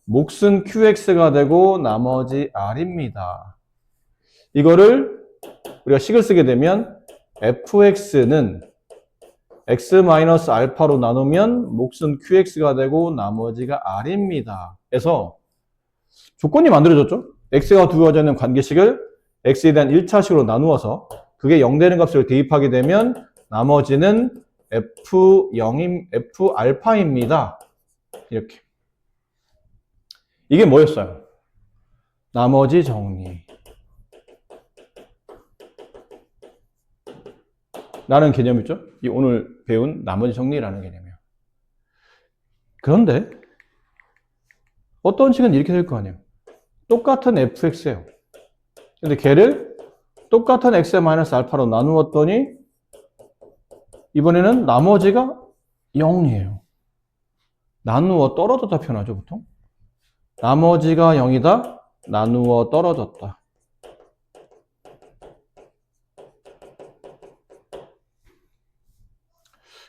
몫은 qx가 되고 나머지 r입니다. 이거를 우리가 식을 쓰게 되면 fx는 x-알파로 나누면 몫은 qx가 되고 나머지가 r입니다. 그래서 조건이 만들어졌죠? x가 두어져 있는 관계식을 x에 대한 1차식으로 나누어서 그게 0 되는 값을 대입하게 되면 나머지는 f알파입니다. 이렇게. 이게 뭐였어요? 나머지 정리. 개념이죠. 이 오늘 배운 나머지 정리라는 개념이에요. 그런데 어떤 식은 이렇게 될 거 아니에요. 똑같은 fx예요. 근데 걔를 똑같은 x 마이너스 알파로 나누었더니 이번에는 나머지가 0이에요. 나누어 떨어졌다 표현하죠, 보통. 나머지가 0이다. 나누어 떨어졌다.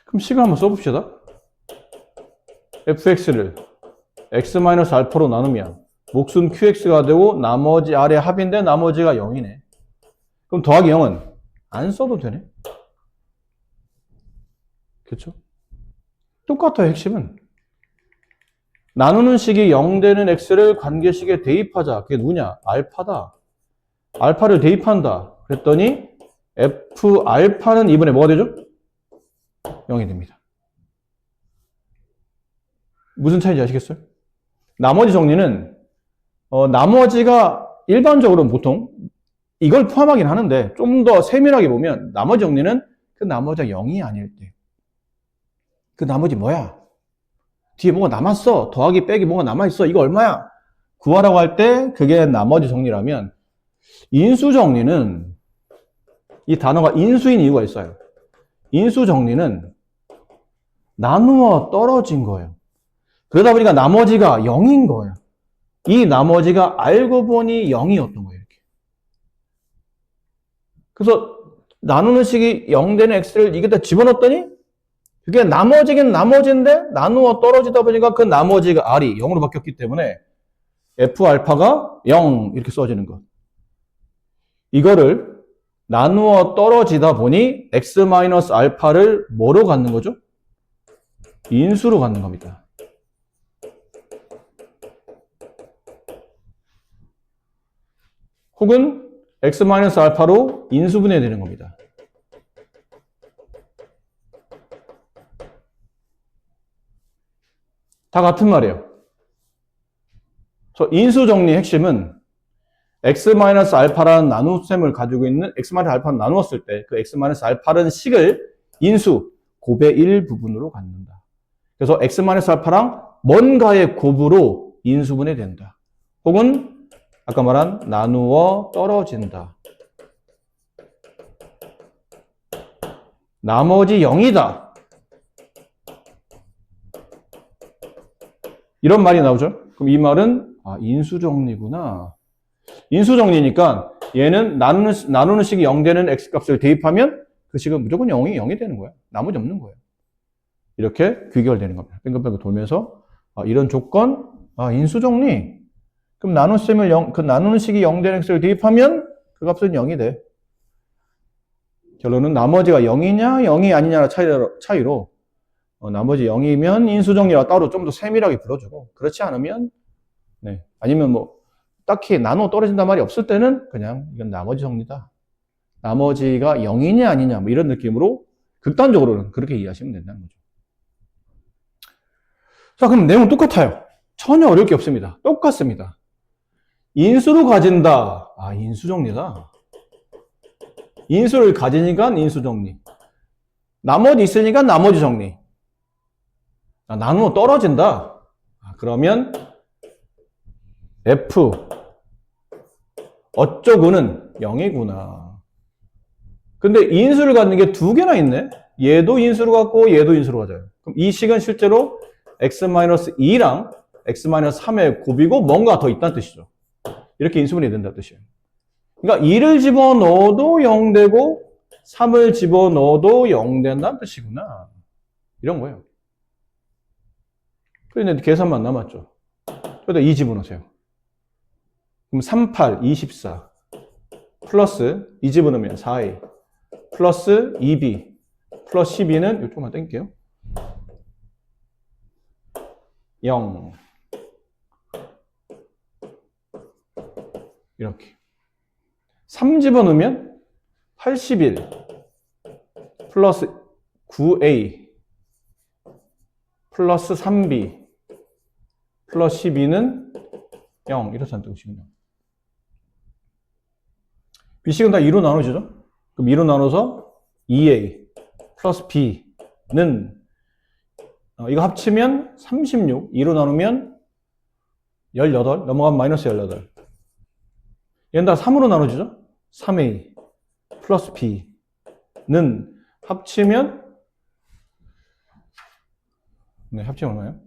그럼 식을 한번 써봅시다. fx를 x-알파로 나누면 목순 qx가 되고 나머지 아래 합인데 나머지가 0이네. 그럼 더하기 0은 안 써도 되네. 그렇죠? 똑같아요, 핵심은. 나누는 식이 0 되는 x를 관계식에 대입하자. 그게 누구냐? 알파다. 알파를 대입한다. 그랬더니 f 알파는 이번에 뭐가 되죠? 0이 됩니다. 무슨 차이인지 아시겠어요? 나머지 정리는 나머지가 일반적으로는 보통 이걸 포함하긴 하는데 좀 더 세밀하게 보면 나머지 정리는 그 나머지가 0이 아닐 때 그 나머지 뭐야? 뒤에 뭐가 남았어. 더하기 빼기 뭐가 남아있어. 이거 얼마야? 구하라고 할 때 그게 나머지 정리라면 인수 정리는 이 단어가 인수인 이유가 있어요. 인수 정리는 나누어 떨어진 거예요. 그러다 보니까 나머지가 0인 거예요. 이 나머지가 알고 보니 0이었던 거예요. 이렇게. 그래서 나누는 식이 0 되는 x를 이게다 집어넣었더니 그게 나머지긴 나머지인데 나누어 떨어지다 보니까 그 나머지가 r이 0으로 바뀌었기 때문에 f 알파가 0 이렇게 써지는 것. 이거를 나누어 떨어지다 보니 x-알파를 뭐로 갖는 거죠? 인수로 갖는 겁니다. 혹은 x-알파로 인수분해되는 겁니다. 다 같은 말이에요. 인수정리 핵심은 x-알파라는 나눗셈을 가지고 있는 x-알파를 나누었을 때 그 x-알파라는 식을 인수, 곱의 1 부분으로 갖는다. 그래서 x-알파랑 뭔가의 곱으로 인수분해된다. 혹은 아까 말한 나누어 떨어진다. 나머지 0이다. 이런 말이 나오죠. 그럼 이 말은 인수정리구나. 인수정리니까 얘는 나누는 식이 0 되는 x값을 대입하면 그 식은 무조건 0이 되는 거야. 나머지 없는 거예요. 이렇게 귀결되는 겁니다. 뺑글뺑글 돌면서 이런 조건, 인수정리. 그럼 나누는 식이 0 되는 x를 대입하면 그 값은 0이 돼. 결론은 나머지가 0이냐 0이 아니냐의 차이로 나머지 0이면 인수정리와 따로 좀 더 세밀하게 불어주고 그렇지 않으면 아니면 뭐 딱히 나눠 떨어진단 말이 없을 때는 그냥 이건 나머지 정리다. 나머지가 0이냐 아니냐 뭐 이런 느낌으로 극단적으로는 그렇게 이해하시면 된다는 거죠. 자, 그럼 내용은 똑같아요. 전혀 어려울 게 없습니다. 똑같습니다. 인수로 가진다. 인수정리다. 인수를 가지니까 인수정리. 나머지 있으니까 나머지 정리. 나누어 떨어진다. 그러면 F 어쩌고는 0이구나. 근데 인수를 갖는 게 두 개나 있네. 얘도 인수로 갖고 얘도 인수로 가져요. 그럼 이 식은 실제로 x-2랑 x-3의 곱이고 뭔가 더 있다는 뜻이죠. 이렇게 인수분해야 된다는 뜻이에요. 그러니까 2를 집어넣어도 0 되고 3을 집어넣어도 0 된다는 뜻이구나. 이런 거예요. 그런데 계산만 남았죠. 여기다 2 집어넣으세요. 그럼 38, 24 플러스 2 집어넣으면 4a 플러스 2b 플러스 12는 이쪽만 땡길게요. 0 이렇게 3 집어넣으면 81 플러스 9a 플러스 3b 플러스 12는 0 이렇다는 뜻이군요. B식은 다 2로 나눠지죠? 그럼 2로 나눠서 2a 플러스 b는 이거 합치면 36, 2로 나누면 18, 넘어가면 마이너스 18. 얘는 다 3으로 나눠지죠? 3a 플러스 b는 합치면 합치면 얼마예요?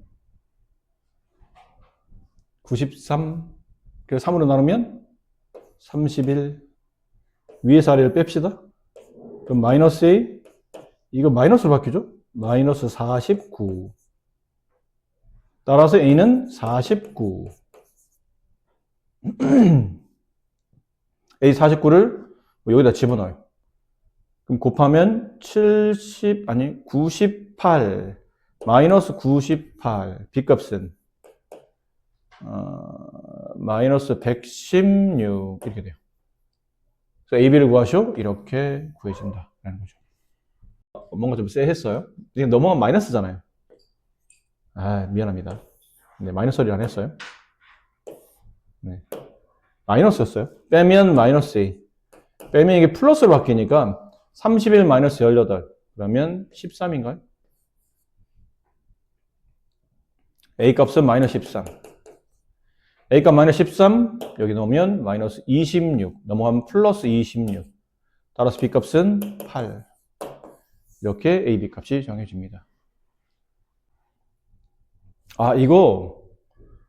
93. 그래서 3으로 나누면 31. 위에서 아래를 뺍시다. 그럼 마이너스 a, 이거 마이너스로 바뀌죠? 마이너스 49. 따라서 a는 49. a 49를 여기다 집어넣어요. 그럼 곱하면 98. 마이너스 98. b값은 마이너스 116 이렇게 돼요. 그래서 AB를 구하시오. 이렇게 구해진다 라는 거죠. 뭔가 좀 쎄했어요. 지금 넘어가면 마이너스잖아요. 미안합니다. 네, 마이너스 처리를 안 했어요. 네, 마이너스였어요. 빼면 마이너스 A. 빼면 이게 플러스로 바뀌니까 31 마이너스 18. 그러면 13인가요? A 값은 마이너스 13. A 값 마이너스 13, 여기 넣으면 마이너스 26. 넘어가면 플러스 26. 따라서 B 값은 8. 이렇게 A, B 값이 정해집니다. 이거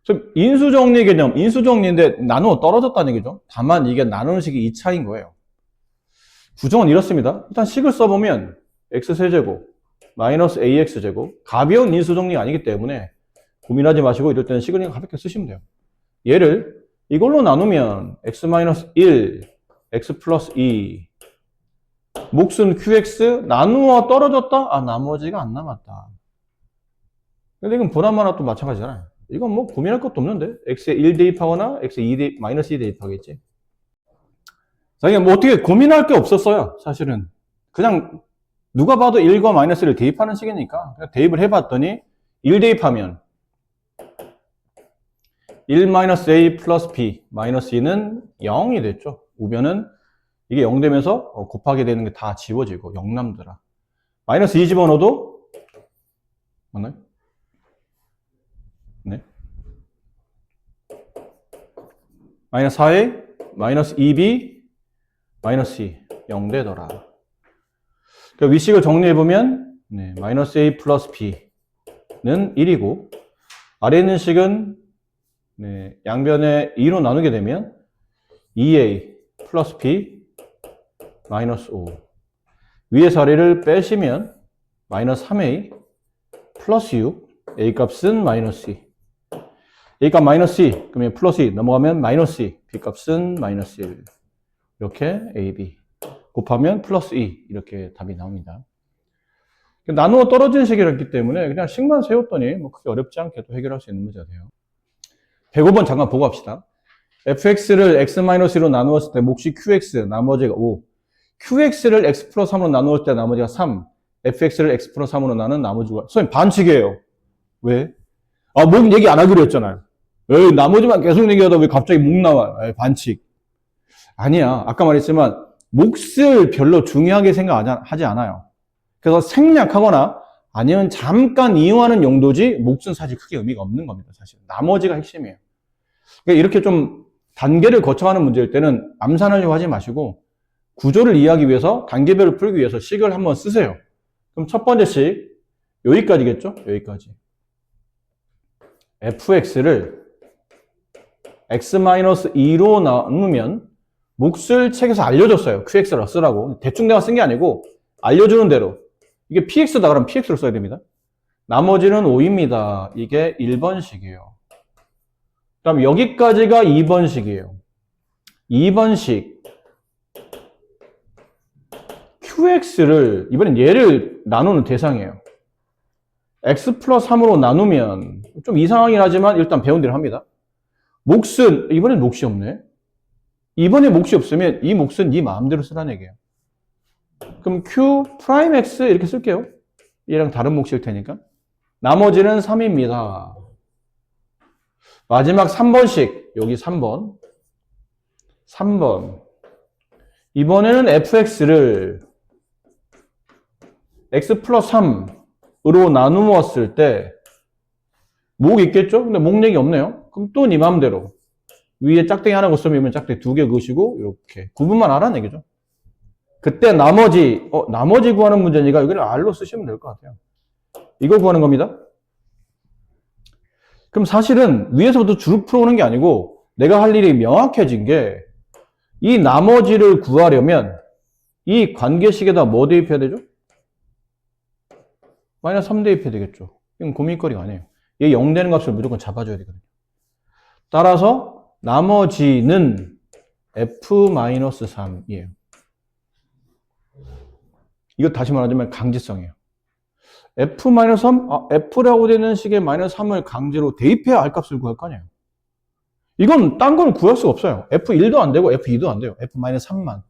좀 인수정리 개념, 인수정리인데 나누어 떨어졌다는 얘기죠. 다만 이게 나누는 식이 2차인 거예요. 구정은 이렇습니다. 일단 식을 써보면 x세제곱 마이너스 ax제곱, 가벼운 인수정리가 아니기 때문에 고민하지 마시고 이럴 때는 식을 그냥 가볍게 쓰시면 돼요. 얘를 이걸로 나누면 x-1, x 플러스 2, 몫은 qx, 나누어 떨어졌다? 나머지가 안 남았다. 근데 이건 보나마나 또 마찬가지잖아요. 이건 뭐 고민할 것도 없는데 x에 1 대입하거나 x에 2 마이너스 2 대입하겠지. 자, 이게 뭐 어떻게 고민할 게 없었어요. 사실은 그냥 누가 봐도 1과 마이너스를 대입하는 식이니까 그냥 대입을 해봤더니 1 대입하면 1-a 플러스 b 마이너스 2는 0이 됐죠. 우변은 이게 0 되면서 곱하게 되는 게 다 지워지고 0 남더라. 마이너스 2 집어넣어도 맞나요? 네. 마이너스 4a 마이너스 2b 마이너스 2 0 되더라. 그러니까 위식을 정리해보면 마이너스 a 플러스 b는 1이고 아래 있는 식은 양변에 2로 나누게 되면 2a 플러스 b 마이너스 5. 위에서 아래를 빼시면 마이너스 3a 플러스 6. a 값은 마이너스 2. a 값 마이너스 2. 그러면 플러스 2 넘어가면 마이너스 2. b 값은 마이너스 1. 이렇게 a, b 곱하면 플러스 2. 이렇게 답이 나옵니다. 나누어 떨어진 식이었기 때문에 그냥 식만 세웠더니 뭐 크게 어렵지 않게 또 해결할 수 있는 문제가 돼요. 105번 잠깐 보고 합시다. fx를 x-1로 나누었을 때 몫이 qx, 나머지가 5. qx를 x 플러스 3으로 나누었을 때 나머지가 3. fx를 x 플러스 3으로 나눈 나머지가 선생님 반칙이에요. 왜? 목 얘기 안 하기로 했잖아요. 에이, 나머지만 계속 얘기하다 왜 갑자기 목 나와? 반칙. 아니야. 아까 말했지만 몫을 별로 중요하게 생각하지 않아요. 그래서 생략하거나 아니면 잠깐 이용하는 용도지 몫은 사실 크게 의미가 없는 겁니다. 사실 나머지가 핵심이에요. 그러니까 이렇게 좀 단계를 거쳐가는 문제일 때는 암산하려고 하지 마시고 구조를 이해하기 위해서 단계별로 풀기 위해서 식을 한번 쓰세요. 그럼 첫 번째 식 여기까지겠죠? 여기까지 fx를 x-2로 나누면 몫을 책에서 알려줬어요. qx를 쓰라고. 대충 내가 쓴 게 아니고 알려주는 대로 이게 px다 그러면 px를 써야 됩니다. 나머지는 5입니다. 이게 1번식이에요. 그럼 여기까지가 2번식이에요. 2번식 qx를 이번엔 얘를 나누는 대상이에요. x 플러스 3으로 나누면 좀 이상하긴 하지만 일단 배운 대로 합니다. 몫은 이번엔 몫이 없네. 이번에 몫이 없으면 이 몫은 네 마음대로 쓰라는 얘기예요. 그럼 q 프라임 x 이렇게 쓸게요. 얘랑 다른 몫일 테니까. 나머지는 3입니다. 마지막 3번식 여기 3번 이번에는 fx를 x 플러스 3으로 나누었을 때 목 있겠죠? 근데 목력이 없네요. 그럼 또 네 맘대로 위에 짝대기 하나 긋으면 짝대기 2개 그으시고 이렇게 구분만 하라는 얘기죠. 그때 나머지 구하는 문제니까 여기를 R로 쓰시면 될 것 같아요. 이거 구하는 겁니다. 그럼 사실은 위에서부터 쭉 풀어오는 게 아니고 내가 할 일이 명확해진 게 이 나머지를 구하려면 이 관계식에다 뭐 대입해야 되죠? 마이너스 3 대입해야 되겠죠. 이건 고민거리가 아니에요. 얘 0 되는 값을 무조건 잡아줘야 되거든요. 따라서 나머지는 F-3이에요. 이거 다시 말하자면 강제성이에요. F-3, F라고 되는 식의 마이너스 3을 강제로 대입해야 R 값을 구할 거 아니에요. 이건 딴 걸 구할 수가 없어요. F1도 안 되고 F2도 안 돼요. F-3만.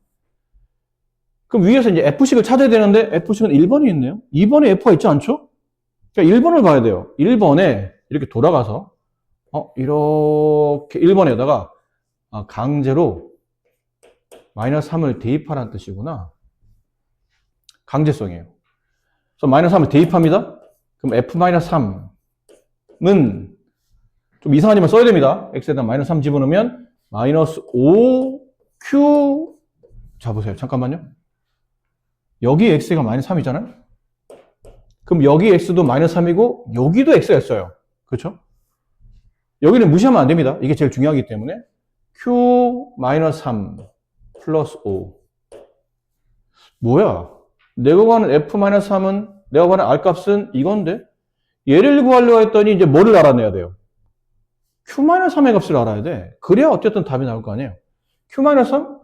그럼 위에서 이제 F식을 찾아야 되는데 F식은 1번이 있네요. 2번에 F가 있지 않죠? 그러니까 1번을 봐야 돼요. 1번에 이렇게 돌아가서 이렇게 1번에다가 강제로 마이너스 3을 대입하라는 뜻이구나. 강제성이에요. 그래서 마이너스 3을 대입합니다. 그럼 F-3은 좀 이상하지만 써야 됩니다. x에다 마이너스 3 집어넣으면 마이너스 5q 자 보세요. 잠깐만요. 여기 x가 마이너스 3이잖아요. 그럼 여기 x도 마이너스 3이고 여기도 x가 있어요. 그렇죠? 여기는 무시하면 안 됩니다. 이게 제일 중요하기 때문에 q 마이너스 3 플러스 5 뭐야? 내가 구하는 f-3은 내가 구하는 r 값은 이건데 얘를 구하려고 했더니 이제 뭐를 알아내야 돼요? q-3의 값을 알아야 돼. 그래야 어쨌든 답이 나올 거 아니에요. q-3?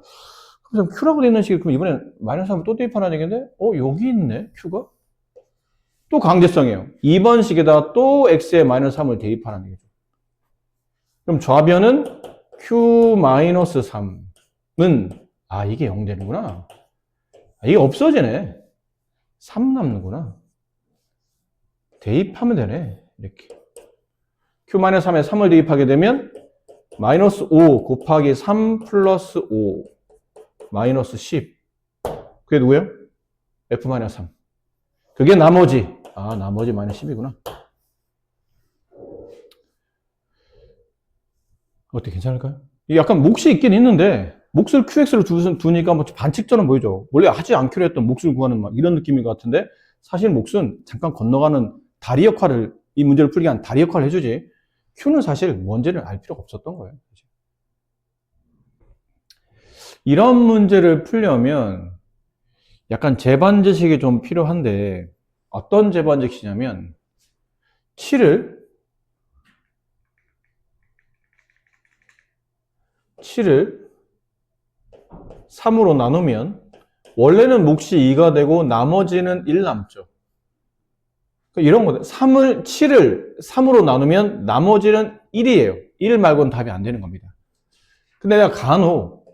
그럼 q라고 되어 있는 식이 그럼 이번엔 마이너스 3을 또 대입하라는 얘기인데 여기 있네 q가? 또 강제성이에요. 2번 식에다 또 x에 마이너스 3을 대입하라는 얘기죠. 그럼 좌변은 q-3은 이게 0 되는구나. 이게 없어지네. 3 남는구나. 대입하면 되네. 이렇게. q-3에 3을 대입하게 되면 마이너스 5 곱하기 3 플러스 5 마이너스 10. 그게 누구예요? f-3. 그게 나머지. 나머지 마이너스 10이구나. 어떻게 괜찮을까요? 이게 약간 몫이 있긴 있는데 몫을 qx로 두니까 뭐 반칙처럼 보이죠. 원래 하지 않기로 했던 몫을 구하는 막 이런 느낌인 것 같은데 사실 몫은 잠깐 건너가는 다리 역할을 이 문제를 풀기 위한 다리 역할을 해주지 q는 사실 문제를 알 필요가 없었던 거예요. 이런 문제를 풀려면 약간 재반지식이 좀 필요한데 어떤 재반지식이냐면 7을 3으로 나누면 원래는 몫이 2가 되고 나머지는 1 남죠. 이런 거죠. 7을 3으로 나누면 나머지는 1이에요. 1 말고는 답이 안 되는 겁니다. 근데 내가 간혹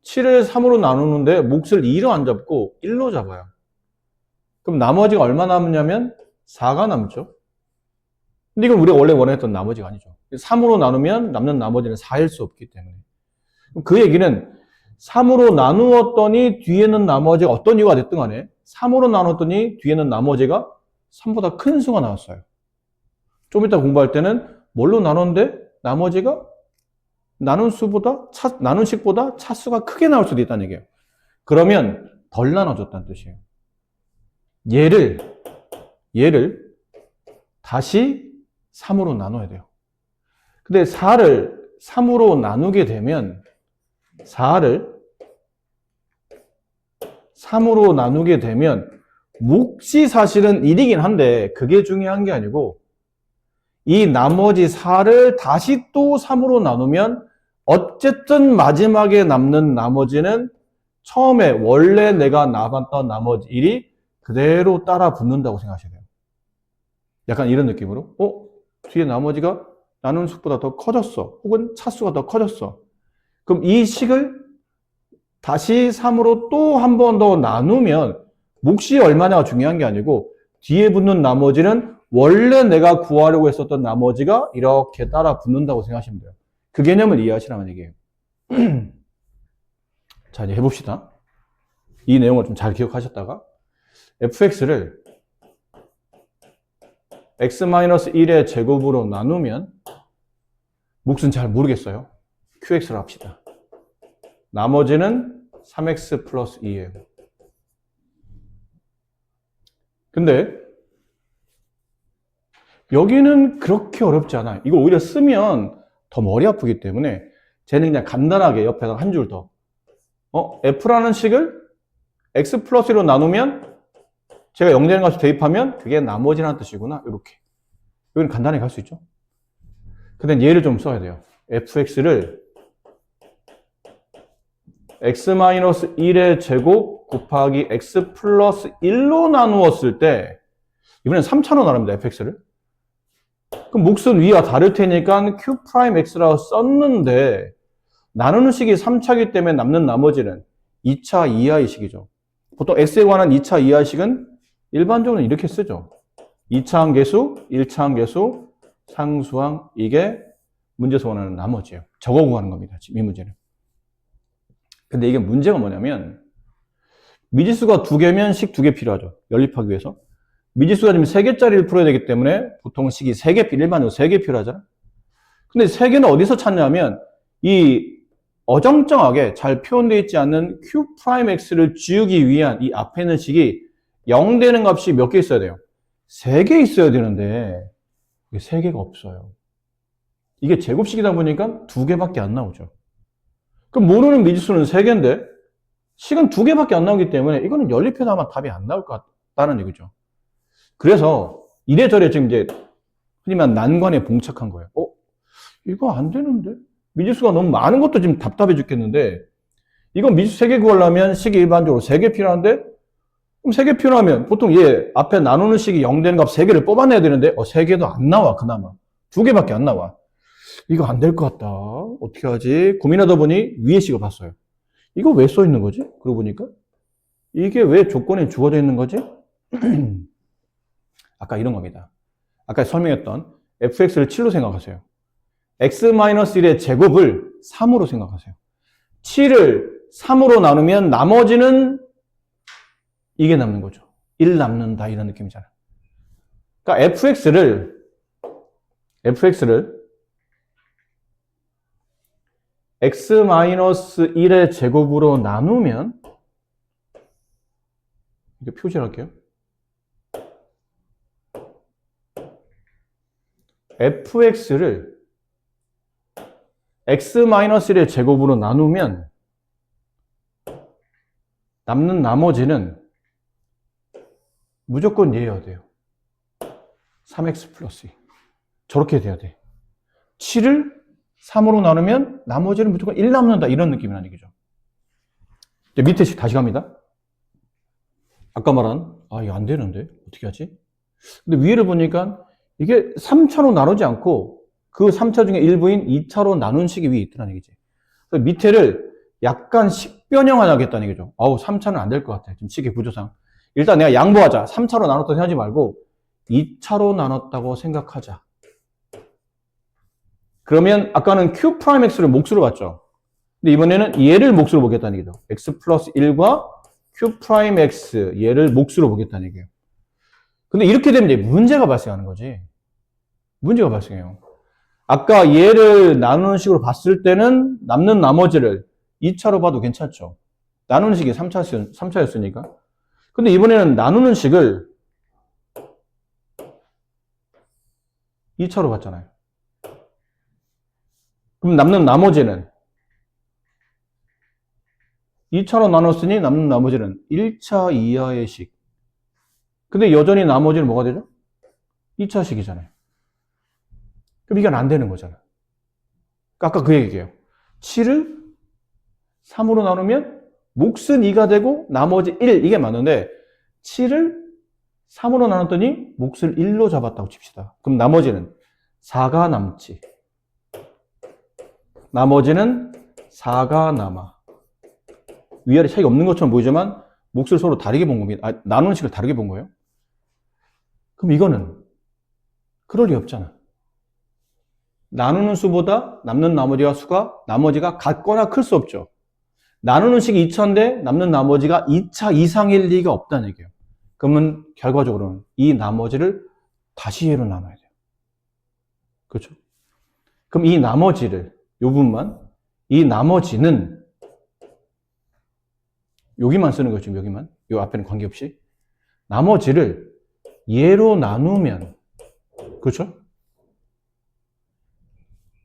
7을 3으로 나누는데 몫을 2로 안 잡고 1로 잡아요. 그럼 나머지가 얼마 남냐면 4가 남죠. 근데 이건 우리가 원래 원했던 나머지가 아니죠. 3으로 나누면 남는 나머지는 4일 수 없기 때문에. 그 얘기는 3으로 나누었더니 뒤에는 나머지가 어떤 이유가 됐든 간에 3으로 나눴더니 뒤에는 나머지가 3보다 큰 수가 나왔어요. 좀 이따 공부할 때는 뭘로 나눴는데 나머지가 나눈 식보다 차수가 크게 나올 수도 있다는 얘기예요. 그러면 덜 나눠줬다는 뜻이에요. 얘를 다시 3으로 나눠야 돼요. 근데 4를 3으로 나누게 되면 4를 3으로 나누게 되면 몫이 사실은 1이긴 한데 그게 중요한 게 아니고 이 나머지 4를 다시 또 3으로 나누면 어쨌든 마지막에 남는 나머지는 처음에 원래 내가 나눴던 나머지 1이 그대로 따라 붙는다고 생각하셔야 돼요. 약간 이런 느낌으로 뒤에 나머지가 나눈 수보다 더 커졌어. 혹은 차수가 더 커졌어. 그럼 이 식을 다시 3으로 또 한 번 더 나누면 몫이 얼마냐가 중요한 게 아니고 뒤에 붙는 나머지는 원래 내가 구하려고 했었던 나머지가 이렇게 따라 붙는다고 생각하시면 돼요. 그 개념을 이해하시라는 얘기예요. 자, 이제 해봅시다. 이 내용을 좀 잘 기억하셨다가 fx를 x-1의 제곱으로 나누면 몫은 잘 모르겠어요. qx를 합시다. 나머지는 3x 플러스 2예요. 근데 여기는 그렇게 어렵지 않아요. 이거 오히려 쓰면 더 머리 아프기 때문에 쟤는 그냥 간단하게 옆에다 한 줄 더. f라는 식을 x 플러스 1로 나누면 제가 0되는 값을 대입하면 그게 나머지라는 뜻이구나. 이렇게. 여기는 간단하게 할 수 있죠. 근데 얘를 좀 써야 돼요. fx를 x-1의 제곱 곱하기 x 플러스 1로 나누었을 때 이번엔 3차로 나눕니다. fx를. 그럼 몫은 위와 다를 테니까 q'x라고 썼는데 나누는 식이 3차이기 때문에 남는 나머지는 2차 이하의식이죠. 보통 x에 관한 2차 이하의식은 일반적으로 이렇게 쓰죠. 2차 항계수, 1차 항계수, 상수항, 이게 문제에서 원하는 나머지예요. 저거 구하는 겁니다. 지금 이 문제는. 근데 이게 문제가 뭐냐면 미지수가 2개면 식 2개 필요하죠. 연립하기 위해서. 미지수가 지금 3개짜리를 풀어야 되기 때문에 보통 식이 3개, 일반적으로 3개 필요하잖아. 근데 3개는 어디서 찾냐면 이 어정쩡하게 잘 표현되어 있지 않는 q'x를 지우기 위한 이 앞에 있는 식이 0 되는 값이 몇 개 있어야 돼요? 3개 있어야 되는데 이게 3개가 없어요. 이게 제곱식이다 보니까 2개밖에 안 나오죠. 그럼 모르는 미지수는 3개인데 식은 2개밖에 안 나오기 때문에 이거는 연립해서 아마 답이 안 나올 것 같다는 얘기죠. 그래서 이래저래 지금 이제 흔히 말하는 난관에 봉착한 거예요. 이거 안 되는데? 미지수가 너무 많은 것도 지금 답답해 죽겠는데 이건 미지수 3개 구하려면 식이 일반적으로 3개 필요한데 그럼 3개 필요하면 보통 얘 앞에 나누는 식이 0 되는 값 3개를 뽑아내야 되는데 3개도 안 나와 그나마. 2개밖에 안 나와. 이거 안 될 것 같다. 어떻게 하지? 고민하다 보니 위에 식을 봤어요. 이거 왜 써 있는 거지? 그러고 보니까 이게 왜 조건이 주어져 있는 거지? 아까 이런 겁니다. 아까 설명했던 fx를 7로 생각하세요. x-1의 제곱을 3으로 생각하세요. 7을 3으로 나누면 나머지는 이게 남는 거죠. 1 남는다 이런 느낌이잖아요. 그러니까 fx를 x-1의 제곱으로 나누면 이거 표시를 할게요. fx를 x-1의 제곱으로 나누면 남는 나머지는 무조건 얘여야 돼요. 3x 플러스 2. 저렇게 돼야 돼. 7을 3으로 나누면 나머지는 무조건 1 남는다. 이런 느낌이라는 얘기죠. 이제 밑에 식 다시 갑니다. 아까 말한 이거 안 되는데 어떻게 하지? 근데 위를 보니까 이게 3차로 나누지 않고 그 3차 중에 일부인 2차로 나눈 식이 위에 있더라는 얘기지. 그래서 밑에를 약간 식변형하겠다는 얘기죠. 3차는 안 될 것 같아. 지금 식의 구조상. 일단 내가 양보하자. 3차로 나눴다고 생각하지 말고 2차로 나눴다고 생각하자. 그러면 아까는 q'x를 몫으로 봤죠. 근데 이번에는 얘를 몫으로 보겠다는 얘기죠. x 플러스 1과 q'x 얘를 몫으로 보겠다는 얘기예요. 근데 이렇게 되면 이제 문제가 발생하는 거지. 문제가 발생해요. 아까 얘를 나누는 식으로 봤을 때는 남는 나머지를 2차로 봐도 괜찮죠. 나누는 식이 3차였으니까. 근데 이번에는 나누는 식을 2차로 봤잖아요. 그럼 남는 나머지는 2차로 나눴으니 남는 나머지는 1차 이하의 식. 근데 여전히 나머지는 뭐가 되죠? 2차식이잖아요. 그럼 이건 안 되는 거잖아. 아까 그 얘기예요. 7을 3으로 나누면 몫은 2가 되고 나머지 1 이게 맞는데 7을 3으로 나눴더니 몫을 1로 잡았다고 칩시다. 그럼 나머지는 4가 남지. 나머지는 4가 남아. 위아래 차이가 없는 것처럼 보이지만 몫을 서로 다르게 본 겁니다. 나누는 식을 다르게 본 거예요. 그럼 이거는 그럴 리 없잖아. 나누는 수보다 남는 나머지가 같거나 클 수 없죠. 나누는 식이 2차인데 남는 나머지가 2차 이상일 리가 없다는 얘기예요. 그러면 결과적으로는 이 나머지를 다시 얘로 나눠야 돼요. 그렇죠? 그럼 이 나머지를, 요 부분만, 이 나머지는 여기만 쓰는 거죠. 지금 여기만. 요 앞에는 관계없이. 나머지를 얘로 나누면, 그렇죠?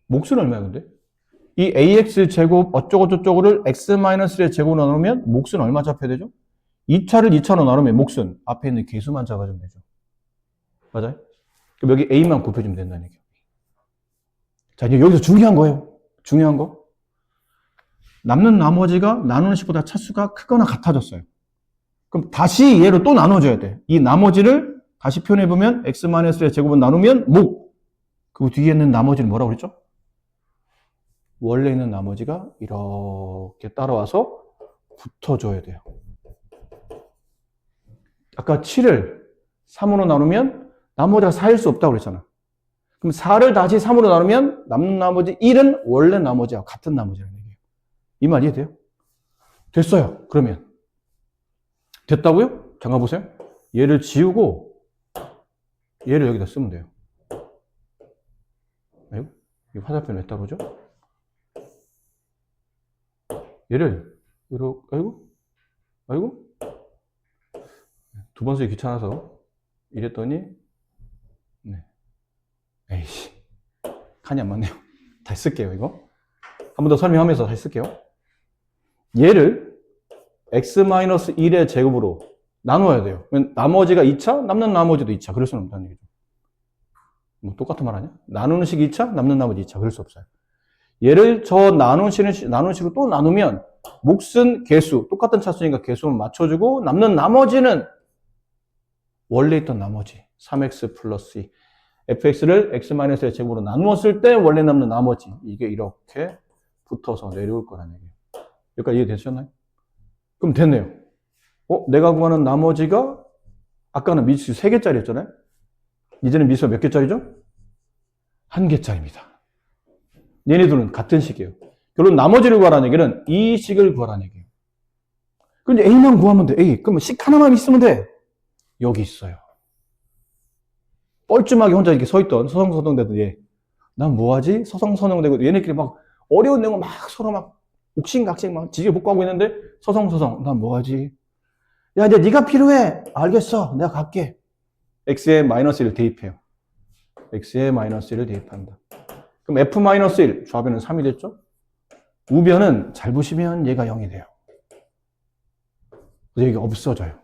몫은 얼마야, 근데? 이 ax 제곱 어쩌고저쩌고를 x-의 제곱으로 나누면 몫은 얼마 잡혀야 되죠? 2차를 2차로 나누면 몫은 앞에 있는 개수만 잡아주면 되죠. 맞아요? 그럼 여기 a만 곱해주면 된다는 얘기예요. 자, 이제 여기서 중요한 거예요. 중요한 거. 남는 나머지가 나누는 식보다 차수가 크거나 같아졌어요. 그럼 다시 얘로 또 나눠줘야 돼. 이 나머지를 다시 표현해보면 x-의 제곱을 나누면 목. 그 뒤에 있는 나머지는 뭐라고 그랬죠? 원래 있는 나머지가 이렇게 따라와서 붙어줘야 돼요. 아까 7을 3으로 나누면 나머지가 4일 수 없다고 그랬잖아. 그럼 4를 다시 3으로 나누면 남는 나머지 1은 원래 나머지와 같은 나머지라는 얘기예요. 이 말 이해돼요? 됐어요. 그러면 됐다고요? 잠깐 보세요. 얘를 지우고 얘를 여기다 쓰면 돼요. 아이고, 이 화살표는 왜 따로죠? 얘를 이렇게 아이고 두 번 쓰기 귀찮아서 이랬더니 네. 에이씨 칸이 안 맞네요. 다시 쓸게요. 이거 한 번 더 설명하면서 다시 쓸게요. 얘를 x-1의 제곱으로 나눠야 돼요. 나머지가 2차, 남는 나머지도 2차. 그럴 수는 없다는 얘기죠. 뭐 똑같은 말 아니야? 나누는 식 2차, 남는 나머지 2차. 그럴 수 없어요. 얘를 저 나누는 식으로 또 나누면 몫은 개수, 똑같은 차수니까 개수를 맞춰주고 남는 나머지는 원래 있던 나머지 3x 플러스 2 fx를 x-의 제곱으로 나누었을 때 원래 남는 나머지 이게 이렇게 붙어서 내려올 거라는 얘기예요. 여기까지 이해되셨나요? 그럼 됐네요. 내가 구하는 나머지가 아까는 미수 3개짜리였잖아요. 이제는 미수가 몇 개짜리죠? 1개짜리입니다. 얘네들은 같은 식이에요. 결론 나머지를 구하라는 얘기는 이 식을 구하라는 얘기예요. 근데 A만 구하면 돼. A. 그러면 식 하나만 있으면 돼. 여기 있어요. 뻘쭘하게 혼자 이렇게 서있던 서성서성대도 얘. 난 뭐하지? 서성서성대고 얘네끼리 막 어려운 내용을 막 서로 막 옥신각신 막 지지게 복구하고 있는데 서성서성. 난 뭐하지? 야, 이제 네가 필요해. 알겠어. 내가 갈게. x에 마이너스 1을 대입해요. x에 마이너스 1을 대입한다. 그럼 f-1 좌변은 3이 됐죠? 우변은 잘 보시면 얘가 0이 돼요. 그래서 여기가 없어져요.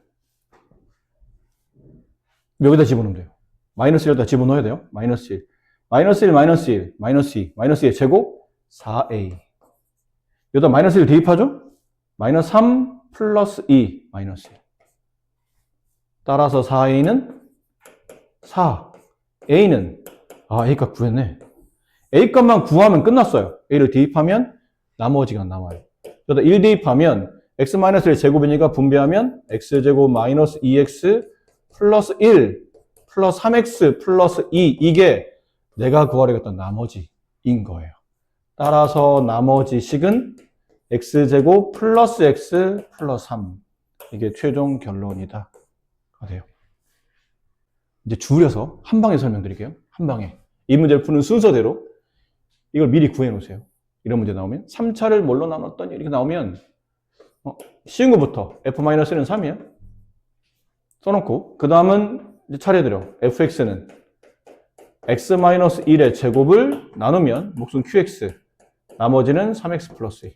여기다 집어넣으면 돼요. 마이너스 1에다 집어넣어야 돼요. 마이너스 1. 마이너스 1, 마이너스 1, 마이너스 2, 마이너스 2의 제곱 4a. 여기다 마이너스 1 대입하죠? 마이너스 3 플러스 2 마이너스 1. 따라서 4a는 4. a는 a값 구했네. a값만 구하면 끝났어요. a를 대입하면 나머지가 나와요. 여기다 1 대입하면 x-의 제곱이니까 분배하면 x제곱 마이너스 2x 플러스 1 플러스 3x 플러스 2 이게 내가 구하려고 했던 나머지인 거예요. 따라서 나머지 식은 x제곱 플러스 x 플러스 3 이게 최종 결론이다. 돼요. 이제 줄여서 한 방에 설명드릴게요. 한 방에. 이 문제를 푸는 순서대로 이걸 미리 구해 놓으세요. 이런 문제 나오면 3차를 뭘로 나눴더니 이렇게 나오면 쉬운 것부터 f-는 3이야. 써놓고 그 다음은 이제 차례대로 fx는 x-1의 제곱을 나누면 몫은 qx 나머지는 3x 플러스 2.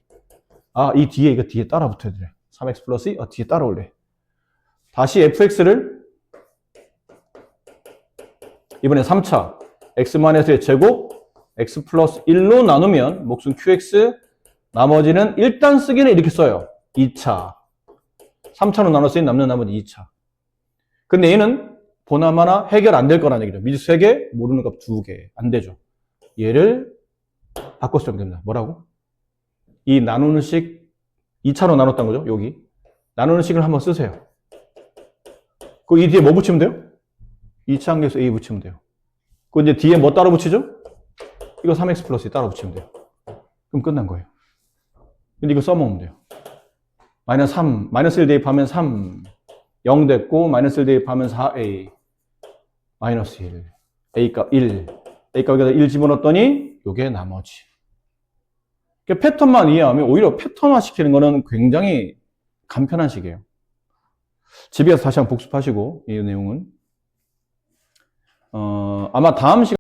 이 뒤에 이거 뒤에 따라 붙어야 돼. 3x 플러스 2 뒤에 따라올래. 다시 fx를 이번에 3차 x-의 제곱 x 플러스 1로 나누면 몫은 qx 나머지는 일단 쓰기는 이렇게 써요. 2차 3차로 나눴으니 남는 나머지 2차. 근데 얘는 보나마나 해결 안 될 거라는 얘기죠. 미지 3개, 모르는 값 2개. 안 되죠. 얘를 바꿔 쓰면 됩니다. 뭐라고? 이 나누는 식 2차로 나눴던 거죠. 여기. 나누는 식을 한번 쓰세요. 이 뒤에 뭐 붙이면 돼요? 2차 한계에서 a 붙이면 돼요. 그 이제 뒤에 뭐 따로 붙이죠? 이거 3x 플러스 2 따로 붙이면 돼요. 그럼 끝난 거예요. 근데 이거 써먹으면 돼요. 마이너스 3, 마이너스 1 대입하면 3, 0 됐고, 마이너스 1 대입하면 4a, 마이너스 1, a값 1, a값 여기다 1 집어넣었더니, 요게 나머지. 패턴만 이해하면 오히려 패턴화 시키는 거는 굉장히 간편한 식이에요. 집에 가서 다시 한번 복습하시고, 이 내용은. 아마 다음 시간